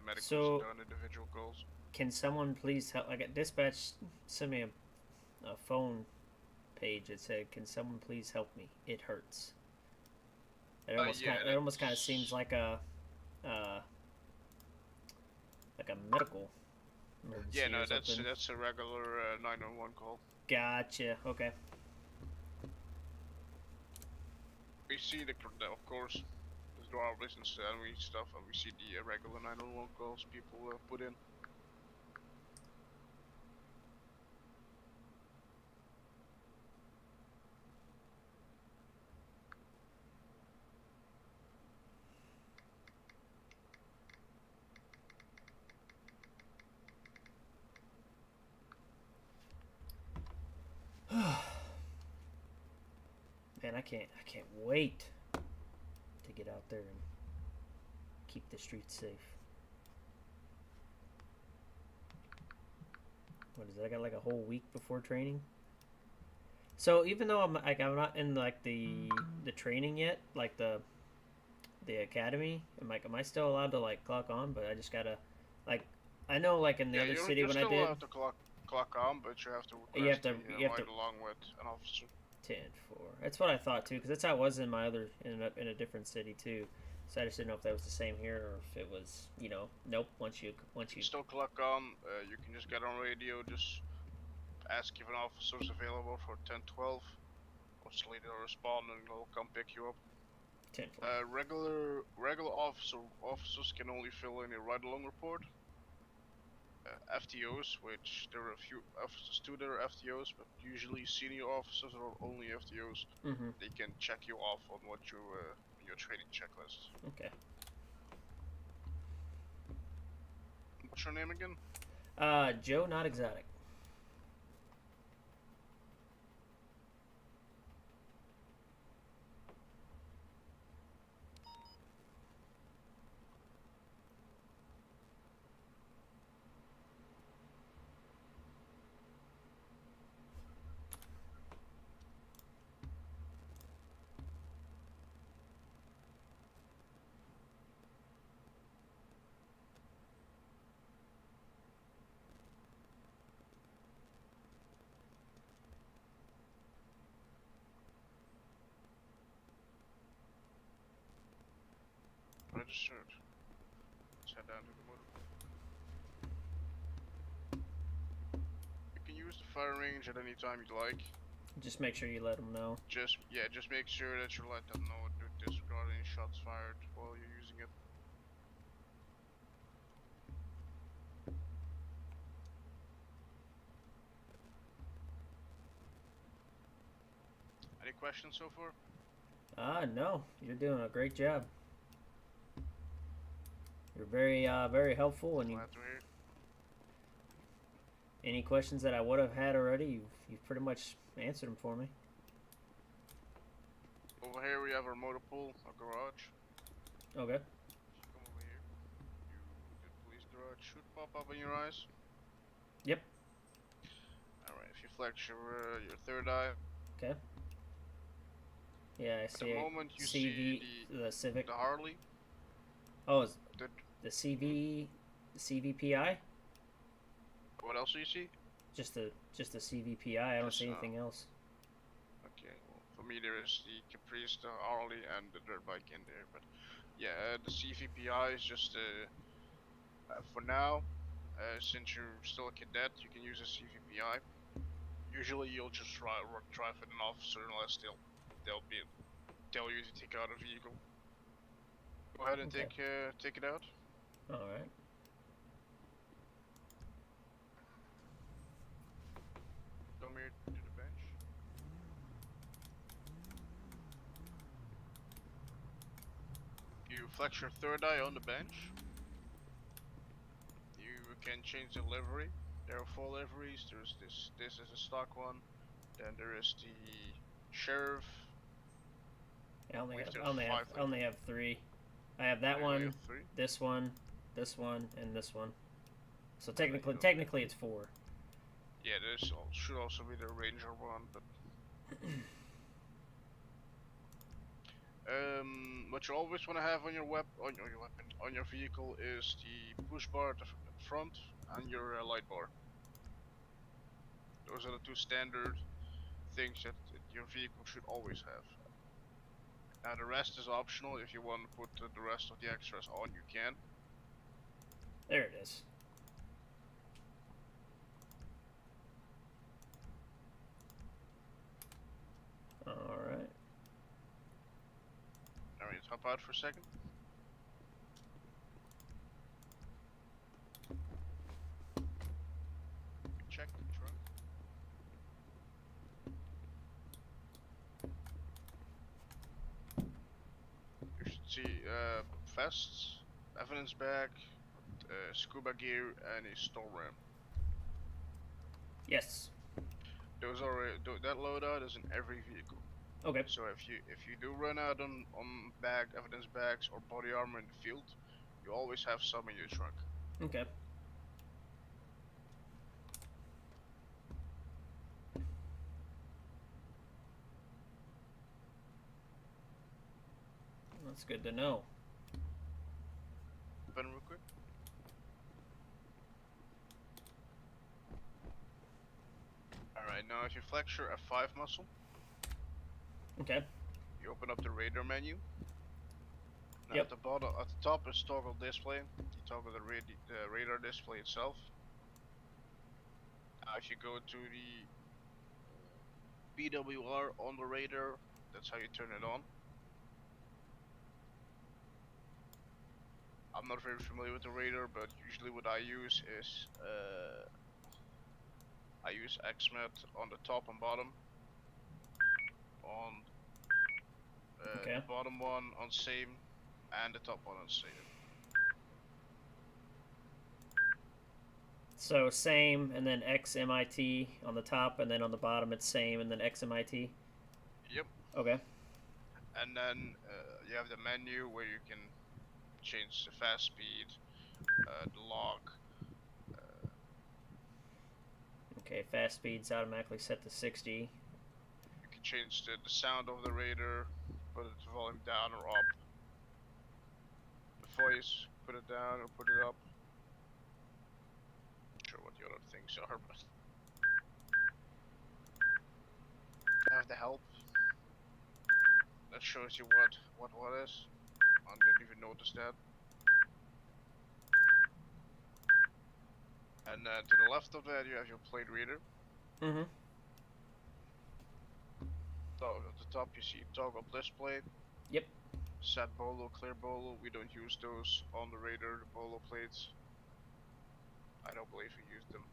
medicals on individual calls. Can someone please help? Like at dispatch, send me a phone page that said, "Can someone please help me? It hurts." It almost kind of seems like a medical emergency. Yeah, no, that's a regular 911 call. Gotcha. Okay. We see of course, there are business and we stuff, and we see the regular 911 calls people put in. Man, I can't wait to get out there and keep the streets safe. What is it? I got like a whole week before training. So even though I'm not in like the training yet, like the academy, am I still allowed to like clock on? But I just gotta like, I know like in the other city when I did. You have to clock on, but you have to request you have to along with an officer. 10-4. That's what I thought too, because that's how it was in my other in a different city too. So I just didn't know if that was the same here or if it was, nope. Once you still clock on, you can just get on radio, just ask if an officer's available for 10-12. Obviously they'll respond and they'll come pick you up. 10-4. Regular officers can only fill in a ride-along report. FTOs, which there are a few officers too that are FTOs, but usually senior officers are only FTOs. They can check you off on what your training checklist. Okay. What's your name again? Joe, not exotic. Registered. Let's head down to the motor. You can use the fire range at any time you'd like. Just make sure you let them know. Just make sure that you let them know to disregard any shots fired while you're using it. Any questions so far? No. You're doing a great job. You're very helpful, and you, Glad to hear. any questions that I would have had already, you've pretty much answered them for me. Over here we have our motor pool, our garage. Okay. Come over here. The police garage should pop up in your eyes. Yep. Alright, if you flex your third eye. Okay. Yeah, I At see the it. moment you CV, see the Civic. the Harley. Oh, is The, the CVPI? what else do you see? Just the CVPI. I don't Just, see anything else. Okay, well, for me there is the Caprice, the Harley, and the dirt bike in there. But yeah, the CVPI is just for now. Since you're still a cadet, you can use a CVPI. Usually, you'll just try with an officer unless they'll tell you to take out a vehicle. Go ahead and Okay. take it out. All right. Come here to the bench. You flex your third eye on the bench. You can change the livery. There are 4 liveries. There's this is a stock one. Then there is the sheriff. I only Wait, have there's I only have five I only have 3. I have that You only one, have 3. this one, and this one. So Okay, technically it's 4. Yeah, should also be the ranger one, but what you always want to have on your on your vehicle is the push bar at the front and your light bar. Those are the 2 standard things that your vehicle should always have. Now the rest is optional. If you want to put the rest of the extras on, you can. There it is. All right. Alright, hop out for a second. Check the trunk. You should see vests, evidence bag, scuba gear, and a store ram. Yes. Those are that loadout is in every vehicle. Okay. So if you do run out on evidence bags or body armor in the field, you always have some in your trunk. Okay. That's good to know. Open real quick. Alright, now if you flex your F5 muscle, Okay. you open up the radar menu. Now Yep. at the top is toggle display. You toggle the radar display itself. Now if you go to the BWR on the radar, that's how you turn it on. I'm not very familiar with the radar, but usually what I use is I use XMET on the top and bottom. On Okay. the bottom one on same, and the top one on same. So same, and then XMIT on the top, and then on the bottom it's same, and then XMIT. Yep. Okay. And then you have the menu where you can change the fast speed, the log. Okay. Fast speed's automatically set to 60. You can change the sound of the radar, put its volume down or up. The voice, put it down or put it up. Not sure what the other things are, but I have the help. That shows you what is. I didn't even notice that. And to the left of that you have your plate reader. Mm-hmm. So at the top you see toggle display. Yep. Set bolo, clear bolo. We don't use those on the radar, the bolo plates. I don't believe we use them.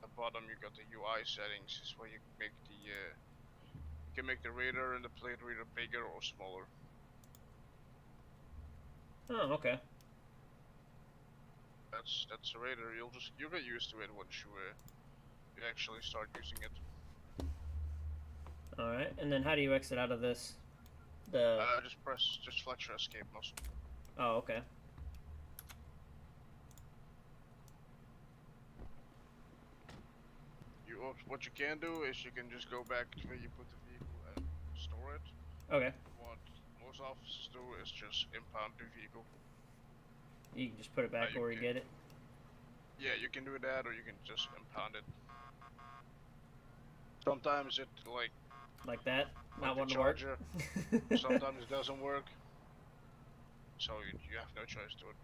At the bottom you got the UI settings, is where you make the you can make the radar and the plate reader bigger or smaller. Oh, okay. That's a radar. You'll get used to it once you actually start using it. All right, and then how do you exit out of this? Just flex your escape muscle. Oh, okay. What you can do is you can just go back to where you put the vehicle and store it. Okay. What most officers do is just impound the vehicle. You can just put it back where you get it. Yeah, you can do that, or you can just impound it. Sometimes it like that, not the one to work. Sometimes it doesn't work, so you have no choice to it.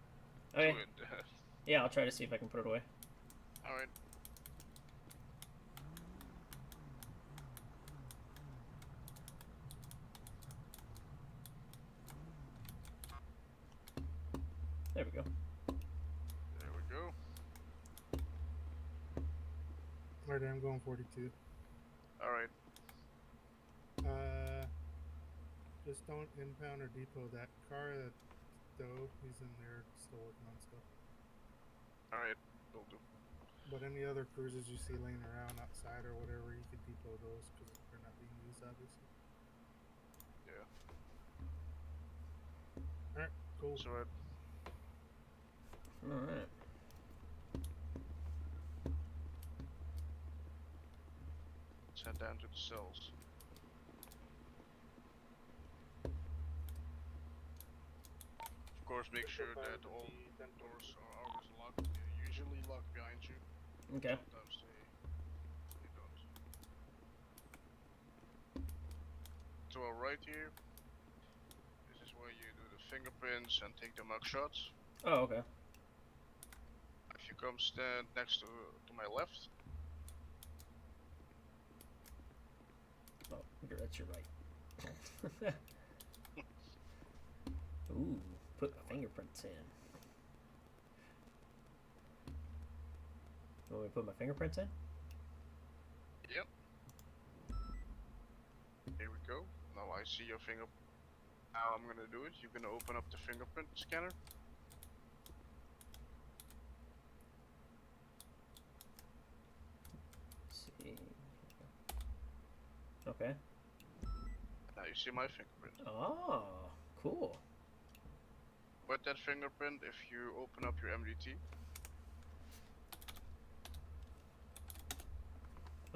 Okay. Do it. Yeah, I'll try to see if I can put it away. All right. There we go. There we go. Alright, I'm going 42. All right. Just don't impound or depot that car that stove. He's in there still working on stuff. All right. Will do. But any other cruisers you see laying around outside or whatever, you could depot those because they're not being used, obviously. Yeah. Alright, cool. So it. All right. Let's head down to the cells. Of course, make sure that all doors are always locked. They're usually locked behind you. Okay. Sometimes they don't. To our right here, this is where you do the fingerprints and take the mug shots. Oh, okay. If you come stand next to my left, Oh, that's your right. Ooh, put my fingerprints in. You want me to put my fingerprints in? yep. Here we go. Now I see your finger. How I'm gonna do it? You're gonna open up the fingerprint scanner. Let's see. Okay. Now you see my fingerprint. Oh, cool. With that fingerprint, if you open up your MDT,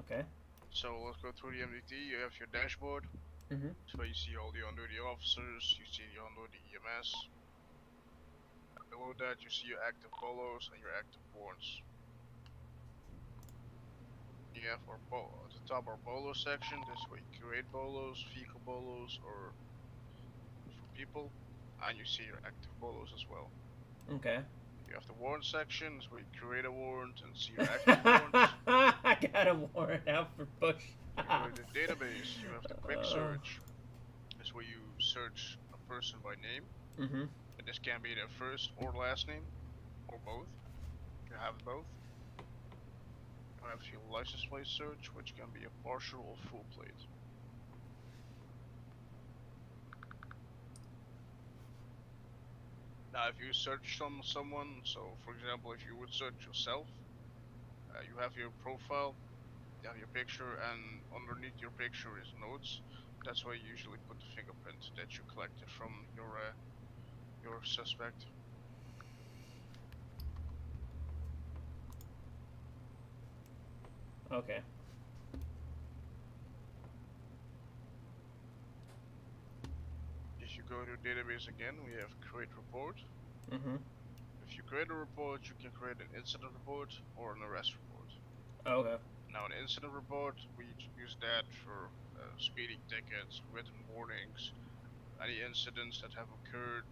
Okay. so let's go through the MDT. You have your dashboard. Mhm. So you see all the on-duty officers, you see the on-duty EMS. Below that, you see your active bolos and your active warrants. You have our at the top our bolo section. This is where you create bolos, vehicle bolos, or for people, and you see your active bolos as well. Okay. You have the warrant section. This is where you create a warrant and see your active warrants. I got a warrant out for Bush. You go to the database. You have the quick search. This is where you search a person by name. Mm-hmm. And this can be their first or last name, or both. You have both. You have your license plate search, which can be a partial or full plate. Now, if you search someone, so for example, if you would search yourself, you have your profile, you have your picture, and underneath your picture is notes. That's where you usually put the fingerprint that you collected from your suspect. Okay. If you go to database again, we have create report. Mm-hmm. If you create a report, you can create an incident report or an arrest report. Okay. Now, an incident report, we use that for speeding tickets, written warnings, any incidents that have occurred.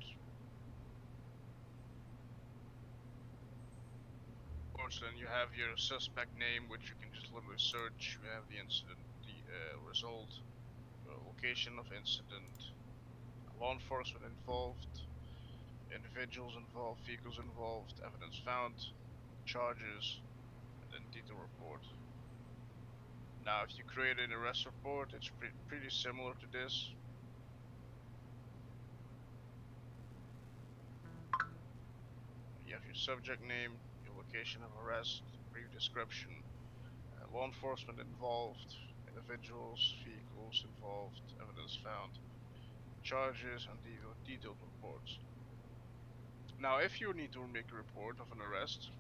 Of course, then you have your suspect name, which you can just literally search. You have the incident, the result, the location of incident, law enforcement involved, individuals involved, vehicles involved, evidence found, charges, and then detail report. Now, if you create an arrest report, it's pretty similar to this. You have your subject name, your location of arrest, brief description, law enforcement involved, individuals, vehicles involved, evidence found, charges, and detailed reports. Now, if you need to make a report of an arrest,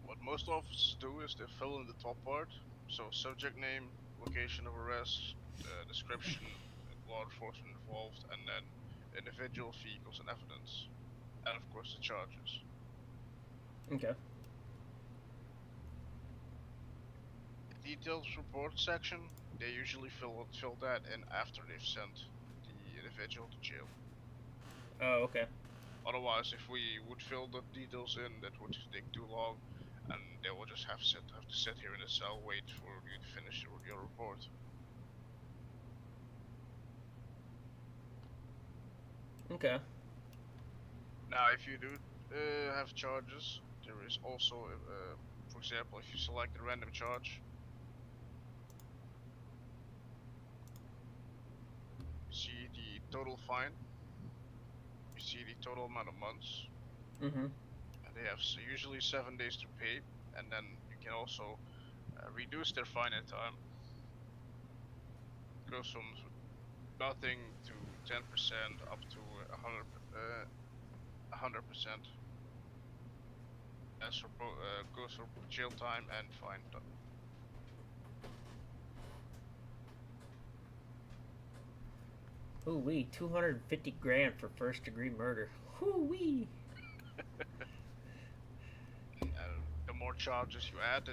what most officers do is they fill in the top part, so subject name, location of arrest, description, law enforcement involved, and then individuals, vehicles, and evidence, and of course the charges. Okay. Details report section, they usually fill that in after they've sent the individual to jail. Oh, okay. Otherwise, if we would fill the details in, that would take too long, and they will just have to sit here in a cell, wait for you to finish your report. Okay. Now, if you do have charges, there is also, for example, if you select a random charge, you see the total fine, you see the total amount of months, Mm-hmm. and they have usually 7 days to pay, and then you can also reduce their fine in time. It goes from nothing to 10% up to 100%. As for goes for jail time and fine. Ooh wee, 250 grand for first degree murder. Ooh wee. The more charges you add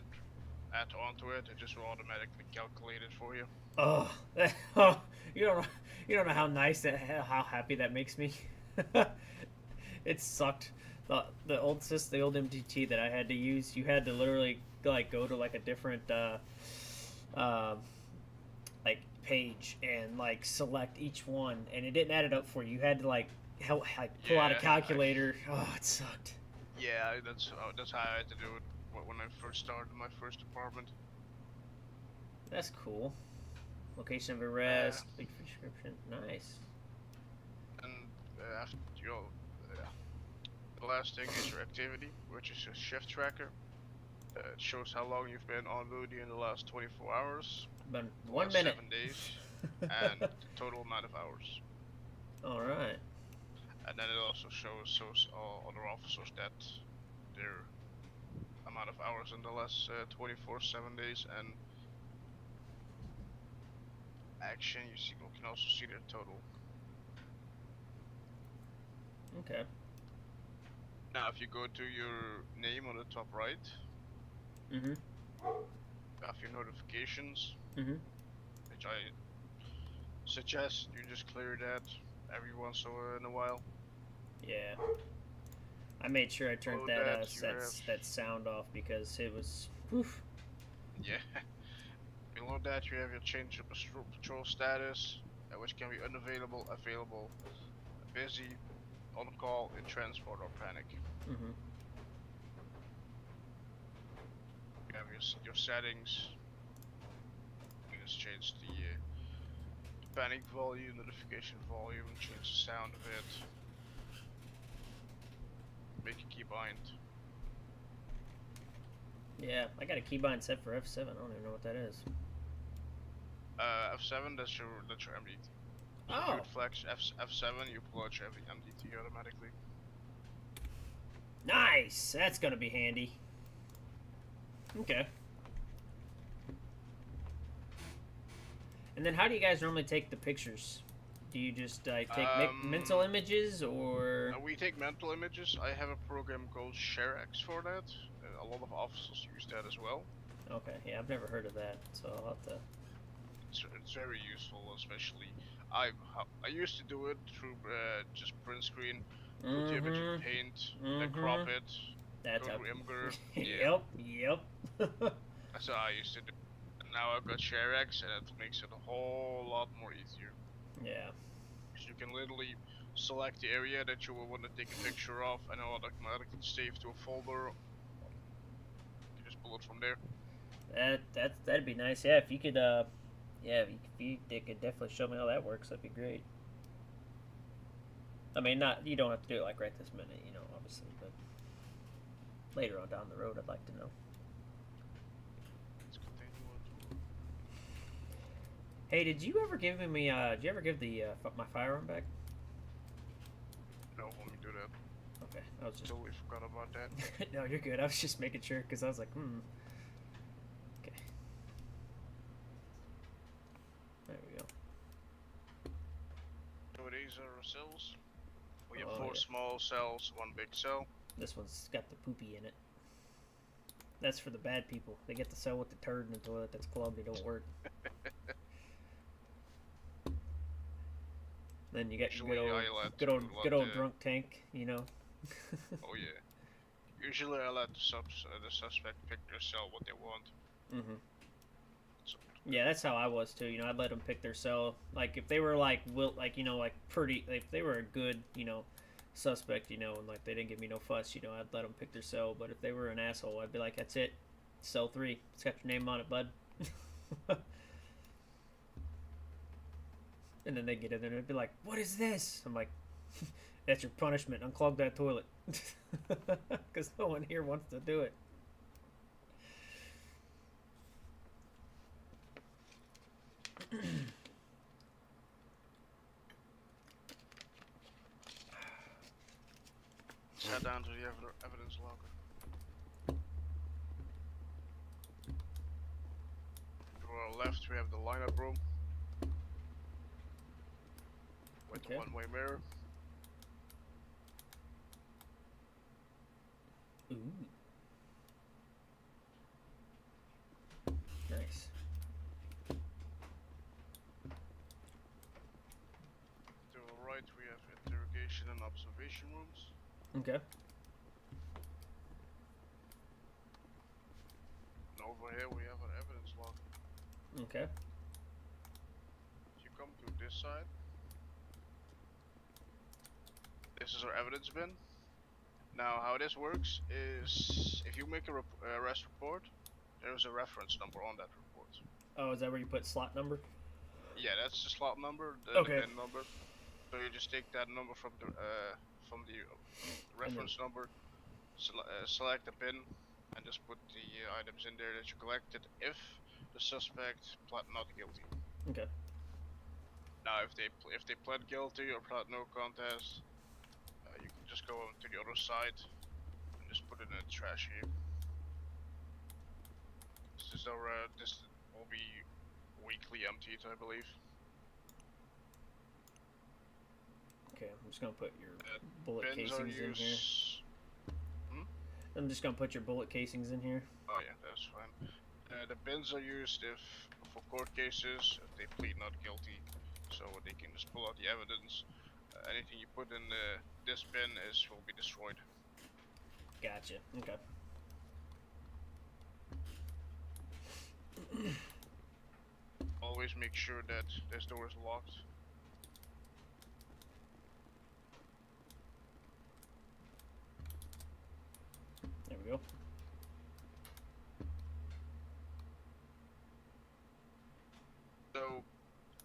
onto it, it just will automatically calculate it for you. Oh, you don't know how nice how happy that makes me. It sucked. The old MDT that I had to use, you had to literally like go to like a different like page and like select each one, and it didn't add it up for you. You had to like pull out a calculator. Oh, it sucked. Yeah, that's how I had to do it when I first started my first department. That's cool. Location of arrest, big prescription, nice. And after the last thing is your activity, which is a shift tracker. It shows how long you've been on duty in the last 24 hours. About 1 minute. 7 days, and the total amount of hours. All right. And then it also shows all other officers that their amount of hours in the last 7 days, and action you can also see their total. Okay. Now, if you go to your name on the top right, Mm-hmm. you have your notifications, Mm-hmm. which I suggest you just clear that every once in a while. Yeah. I made sure I turned Below that that, that sound off because it was. Oof. Yeah. Below that, you have your change of patrol status, which can be unavailable, available, busy, on call, in transport, or panic. Mm-hmm. You have your settings. You can just change the panic volume, notification volume, change the sound of it. Make a keybind. Yeah, I got a keybind set for F7. I don't even know what that is. F7, that's your MDT. So Oh. you would flex F7, you pull out your MDT automatically. Nice. That's gonna be handy. Okay. And then how do you guys normally take the pictures? Do you just take mental images, or? We take mental images. I have a program called ShareX for that. A lot of officers use that as well. Okay, yeah, I've never heard of that, so I'll have to. It's very useful, especially I used to do it through just print screen, put the image in Paint, then crop it, That's go how. through Imgur. Yeah. Yep. That's how I used to do. Now I've got ShareX, and it makes it a whole lot more easier. Yeah. You can literally select the area that you will want to take a picture of, and it'll automatically save to a folder. You can just pull it from there. That'd be nice. Yeah, if you could if you could definitely show me how that works, that'd be great. I mean, you don't have to do it like right this minute, obviously, but. later on down the road, I'd like to know. Let's continue on. Hey, did you ever give me? Did you ever give the my firearm back? No, let me do that. Okay, I was just. Totally forgot about that. No, you're good. I was just making sure because I was like, Okay. There we go. So these are our cells. We have Oh, 4 yeah. small cells, 1 big cell. This one's got the poopy in it. That's for the bad people. They get the cell with the turd in the toilet that's clogged. It don't work. Then you get your Usually I let good old the- drunk tank, you know. Oh yeah. Usually I let the suspect pick their cell what they want. Mhm. So, Yeah, that's how I was too. You know, I'd let them pick their cell. Like if they were like pretty, like if they were a good, suspect, and like they didn't give me no fuss, I'd let them pick their cell. But if they were an asshole, I'd be like, that's it, cell 3. It's got your name on it, bud. And then they get in there and they'd be like, what is this? I'm like, that's your punishment. Unclog that toilet. Because no one here wants to do it. let's head down to the evidence locker. To our left we have the lineup room. With the Okay. one-way mirror. Ooh. Nice. To our right we have interrogation and observation rooms. Okay. And over here we have an evidence locker. Okay. If you come to this side, this is our evidence bin. Now how this works is if you make a arrest report, there's a reference number on that report. Oh, is that where you put slot number? Yeah, that's the slot number, the Okay. bin number. So you just take that number from the reference number, select the bin, and just put the items in there that you collected if the suspect pled not guilty. Okay. Now if they pled guilty or pled no contest, you can just go on to the other side and just put it in the trash here. This will be weekly emptied, I believe. Okay, I'm just gonna put your Uh, bullet Bins are casings in here. used. I'm just gonna put your bullet casings in here. Oh yeah, that's fine. The bins are used for court cases if they plead not guilty, so they can just pull out the evidence. Anything you put in this bin will be destroyed. Gotcha. Okay. Always make sure that this door is locked. There we go. So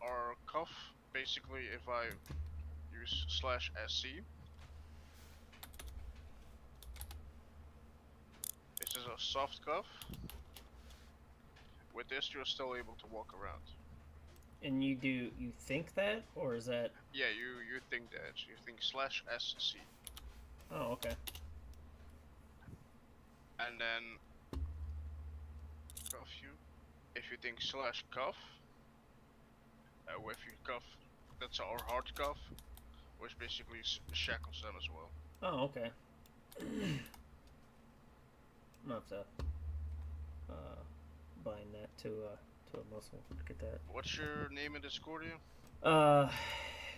our cuff, basically, if I use /SC, this is a soft cuff. With this, you're still able to walk around. And you think that, or is that? Yeah, you think that. You think /SC. Oh, okay. And then cuff you. If you think /cuff, with your cuff, that's our hard cuff, which basically shackles them as well. Oh, okay. I'm gonna have to bind that to a muscle. Get that. What's your name in Discordia? It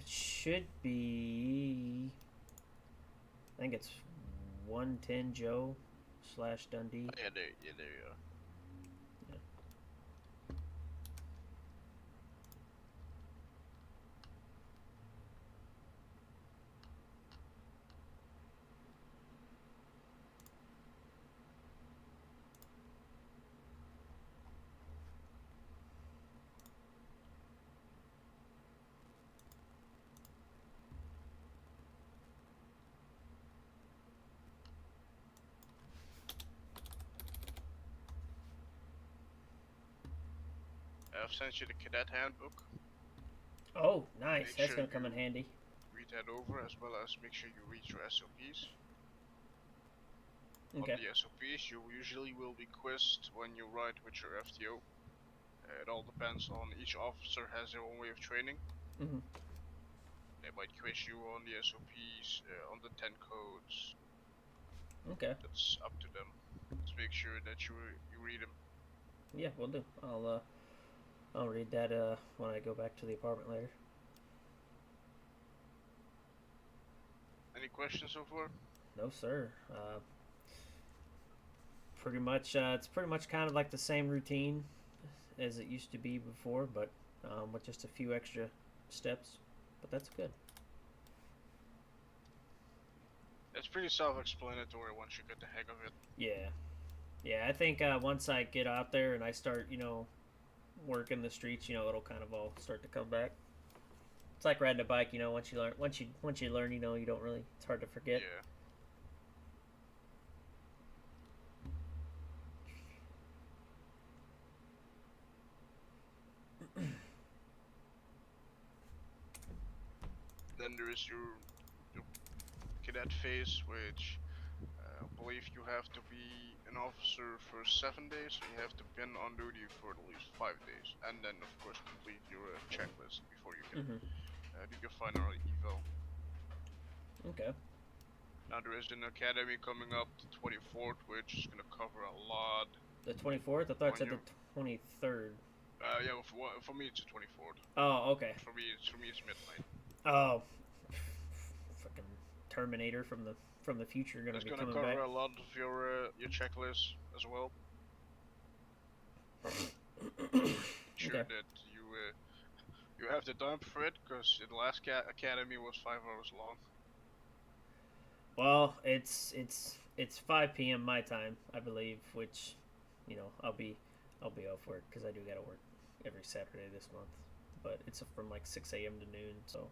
should be. I think it's 110 Joe /Dundee. Yeah, there you are. I've sent you the cadet handbook. Oh, nice. Make That's sure gonna come in you- handy. Read that over as well as make sure you read your SOPs. Okay. On the SOPs, you usually will be quizzed when you ride with your FTO. It all depends on each officer has their own way of training. Mhm. They might quiz you on the SOPs, on the 10 codes. Okay. That's up to them. Just make sure that you read them. Yeah, we'll do. I'll read that when I go back to the apartment later. Any questions so far? No, sir. Pretty much, it's pretty much kind of like the same routine as it used to be before, but with just a few extra steps. But that's good. It's pretty self-explanatory once you get the hang of it. Yeah. Yeah, I think once I get out there and I start, working the streets, it'll kind of all start to come back. It's like riding a bike, once you learn, you don't really, it's hard to forget. Yeah. Then there is your cadet phase, which I believe you have to be an officer for 7 days. So you have to been on duty for at least 5 days, and then of course complete your checklist before you can do your final eval. Okay. Now there is an academy coming up the 24th, which is gonna cover a lot. The 24th? I thought it said On the 23rd. Yeah, for me it's the 24th. Oh, okay. For me it's midnight. Oh, fucking Terminator from the future gonna It's be gonna coming cover back. a lot of your checklist as well. Sure Okay. that you have the time for it, because the last academy was 5 hours long. Well, it's 5 p.m. my time, I believe, which, I'll be off work because I do gotta work every Saturday this month, but it's from like 6 a.m. to noon, so.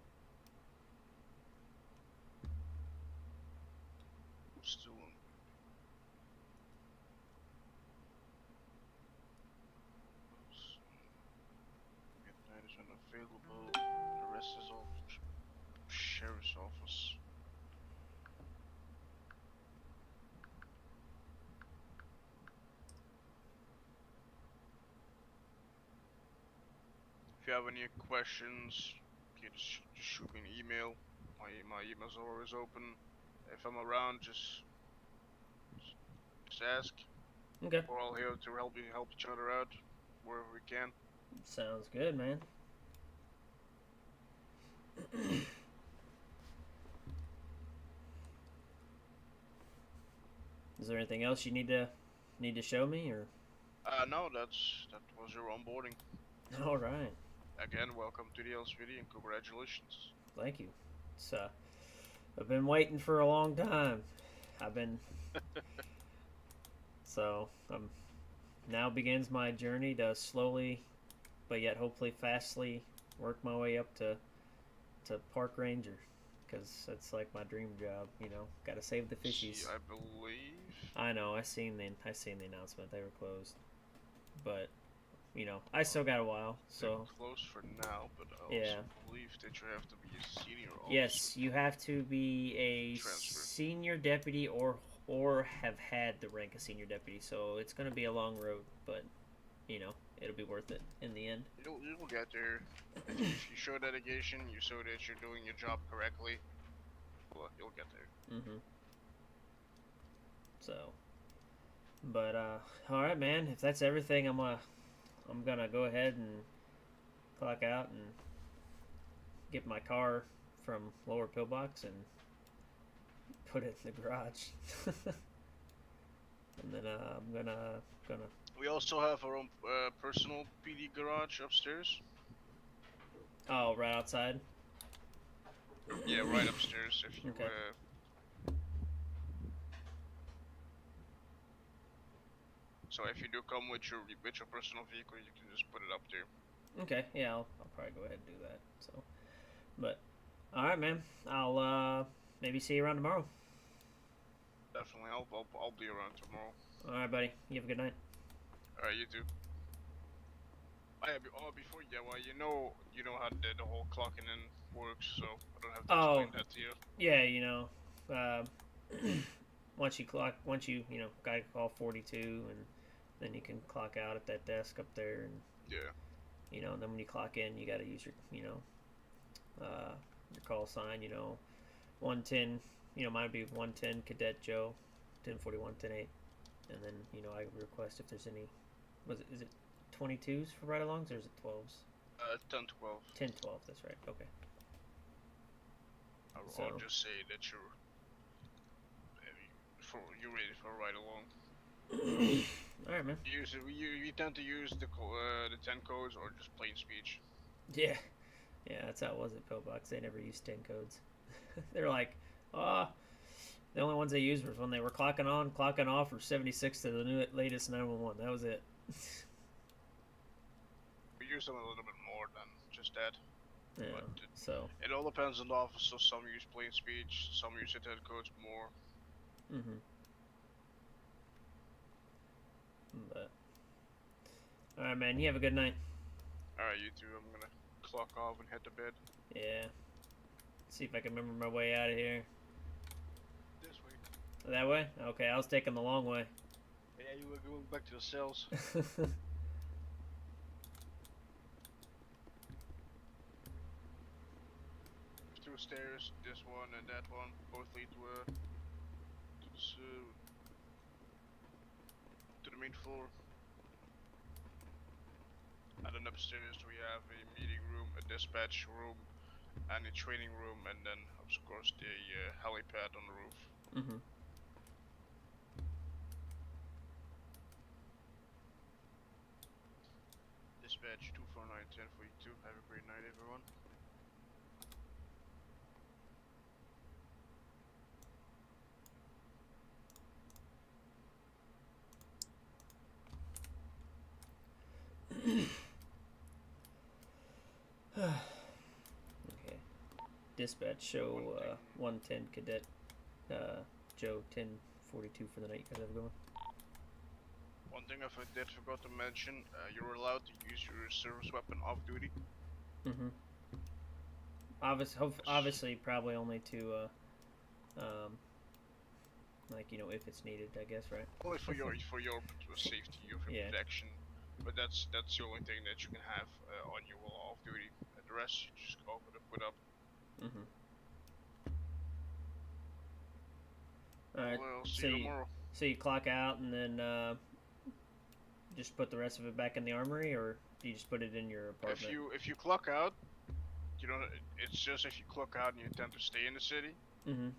Still. Midnight is unavailable. The rest is all sheriff's office. If you have any questions, you can just shoot me an email. My email's always open. If I'm around, just ask. Okay. We're all here to help each other out wherever we can. Sounds good, man. Is there anything else you need to show me, or? No, that was your onboarding. All right. Again, welcome to the LSPD and congratulations. Thank you. It's I've been waiting for a long time. I've been so now begins my journey to slowly, but yet hopefully fastly, work my way up to park ranger, because that's like my dream job. Got to save the fishies. I believe. I know. I seen the announcement. They were closed, but I still got a while. So They're close for now, but I also yeah. believe that you have to be a senior officer. Yes, you have to be a Transfer. senior deputy or have had the rank of senior deputy. So it's going to be a long road, but it'll be worth it in the end. You'll get there. If you show dedication, you show that you're doing your job correctly. Well, you'll get there. So, but all right, man. If that's everything, I'm gonna go ahead and clock out and get my car from Lower Pillbox and put it in the garage. And then I'm gonna. We also have our own personal PD garage upstairs. Oh, right outside. Yeah, right upstairs. If you Okay. So if you do come with your personal vehicle, you can just put it up there. Okay, yeah, I'll probably go ahead and do that. So, but all right, man. I'll maybe see you around tomorrow. Definitely, I'll be around tomorrow. All right, buddy. You have a good night. Alright, you too. Before, yeah, well, you know how the whole clocking in works, so I don't have to Oh. explain that to you. Yeah, you know, once you gotta call 42, and then you can clock out at that desk up there, and Yeah. you know, and then when you clock in, you gotta use your your call sign. 110. Mine would be 110 Cadet Joe, 1041, 108, and then I request if there's any. Is it 22s for ride-alongs, or is it 12s? 10, 12. 10, 12. That's right. Okay. I'll just say that you're ready for a ride along. All right, man. We tend to use the 10 codes or just plain speech. Yeah, that's how it was at Pillbox. They never used 10 codes. They're like, the only ones they used was when they were clocking on, clocking off, or 76 to the latest 911. That was it. We use them a little bit more than just that. Yeah. But So. It all depends on the officer. Some use plain speech, some use the 10 codes more. Mhm. But. All right, man. You have a good night. All right, you too. I'm gonna clock off and head to bed. Yeah. See if I can remember my way out of here. This way. That way? Okay, I was taking the long way. Yeah, you were going back to the cells. Two stairs, this one and that one, both lead to the main floor. And then upstairs we have a meeting room, a dispatch room, and a training room, and then of course the helipad on the roof. Mhm. Dispatch 249-1042. Have a great night, everyone. Okay. Dispatch show 110 Cadet Joe 1042 for the night. You guys have a good one. One thing I forgot to mention, you're allowed to use your service weapon off duty. Mhm. Obviously, probably only to if it's needed, I guess, right? Only for your safety, your Yeah. protection. But that's the only thing that you can have on you while off duty. And the rest you just go put up. Mhm. All right. Well, see So you tomorrow. So you clock out and then just put the rest of it back in the armory, or do you just put it in your apartment? If you clock out, you don't. It's just if you clock out and you intend to stay in the city. Mhm.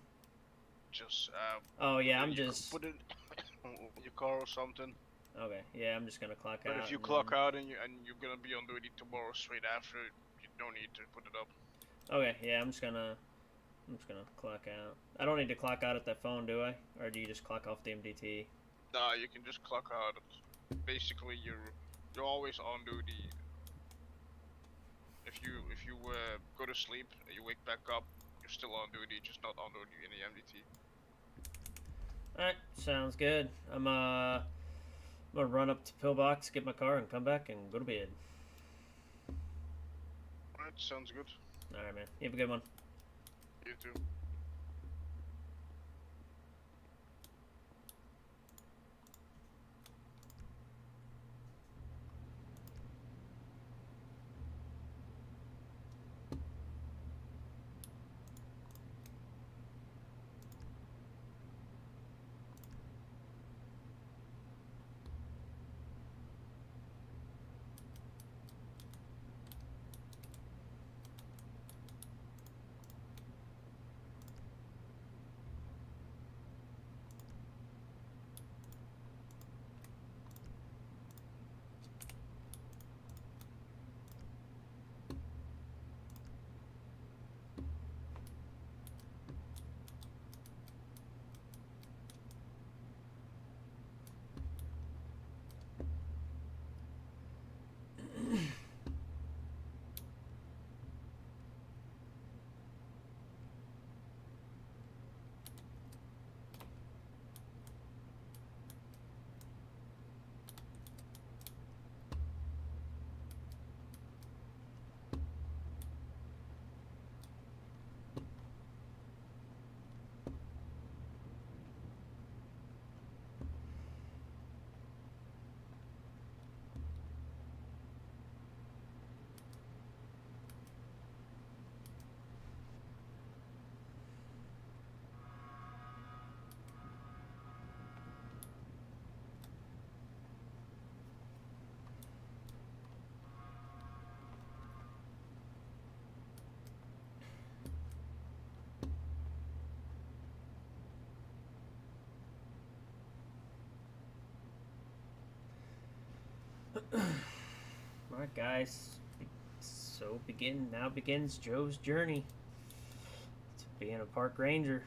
Just Oh yeah, I'm you just. put it in your car or something. Okay, yeah, I'm just gonna clock out. But if you and clock then- out and you're gonna be on duty tomorrow straight after, you don't need to put it up. Okay, yeah, I'm just gonna clock out. I don't need to clock out at that phone, do I? Or do you just clock off the MDT? Nah, you can just clock out. Basically, you're always on duty. If you go to sleep and you wake back up, you're still on duty, just not on duty in the MDT. Alright, sounds good. I'm gonna run up to Pillbox, get my car, and come back and go to bed. Alright, sounds good. Alright, man. You have a good one. You too. Alright, guys. So now begins Joe's journey to being a park ranger.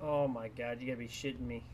Oh my god, you gotta be shitting me.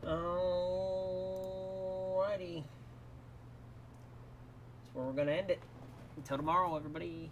Alrighty. That's where we're gonna end it. Until tomorrow, everybody.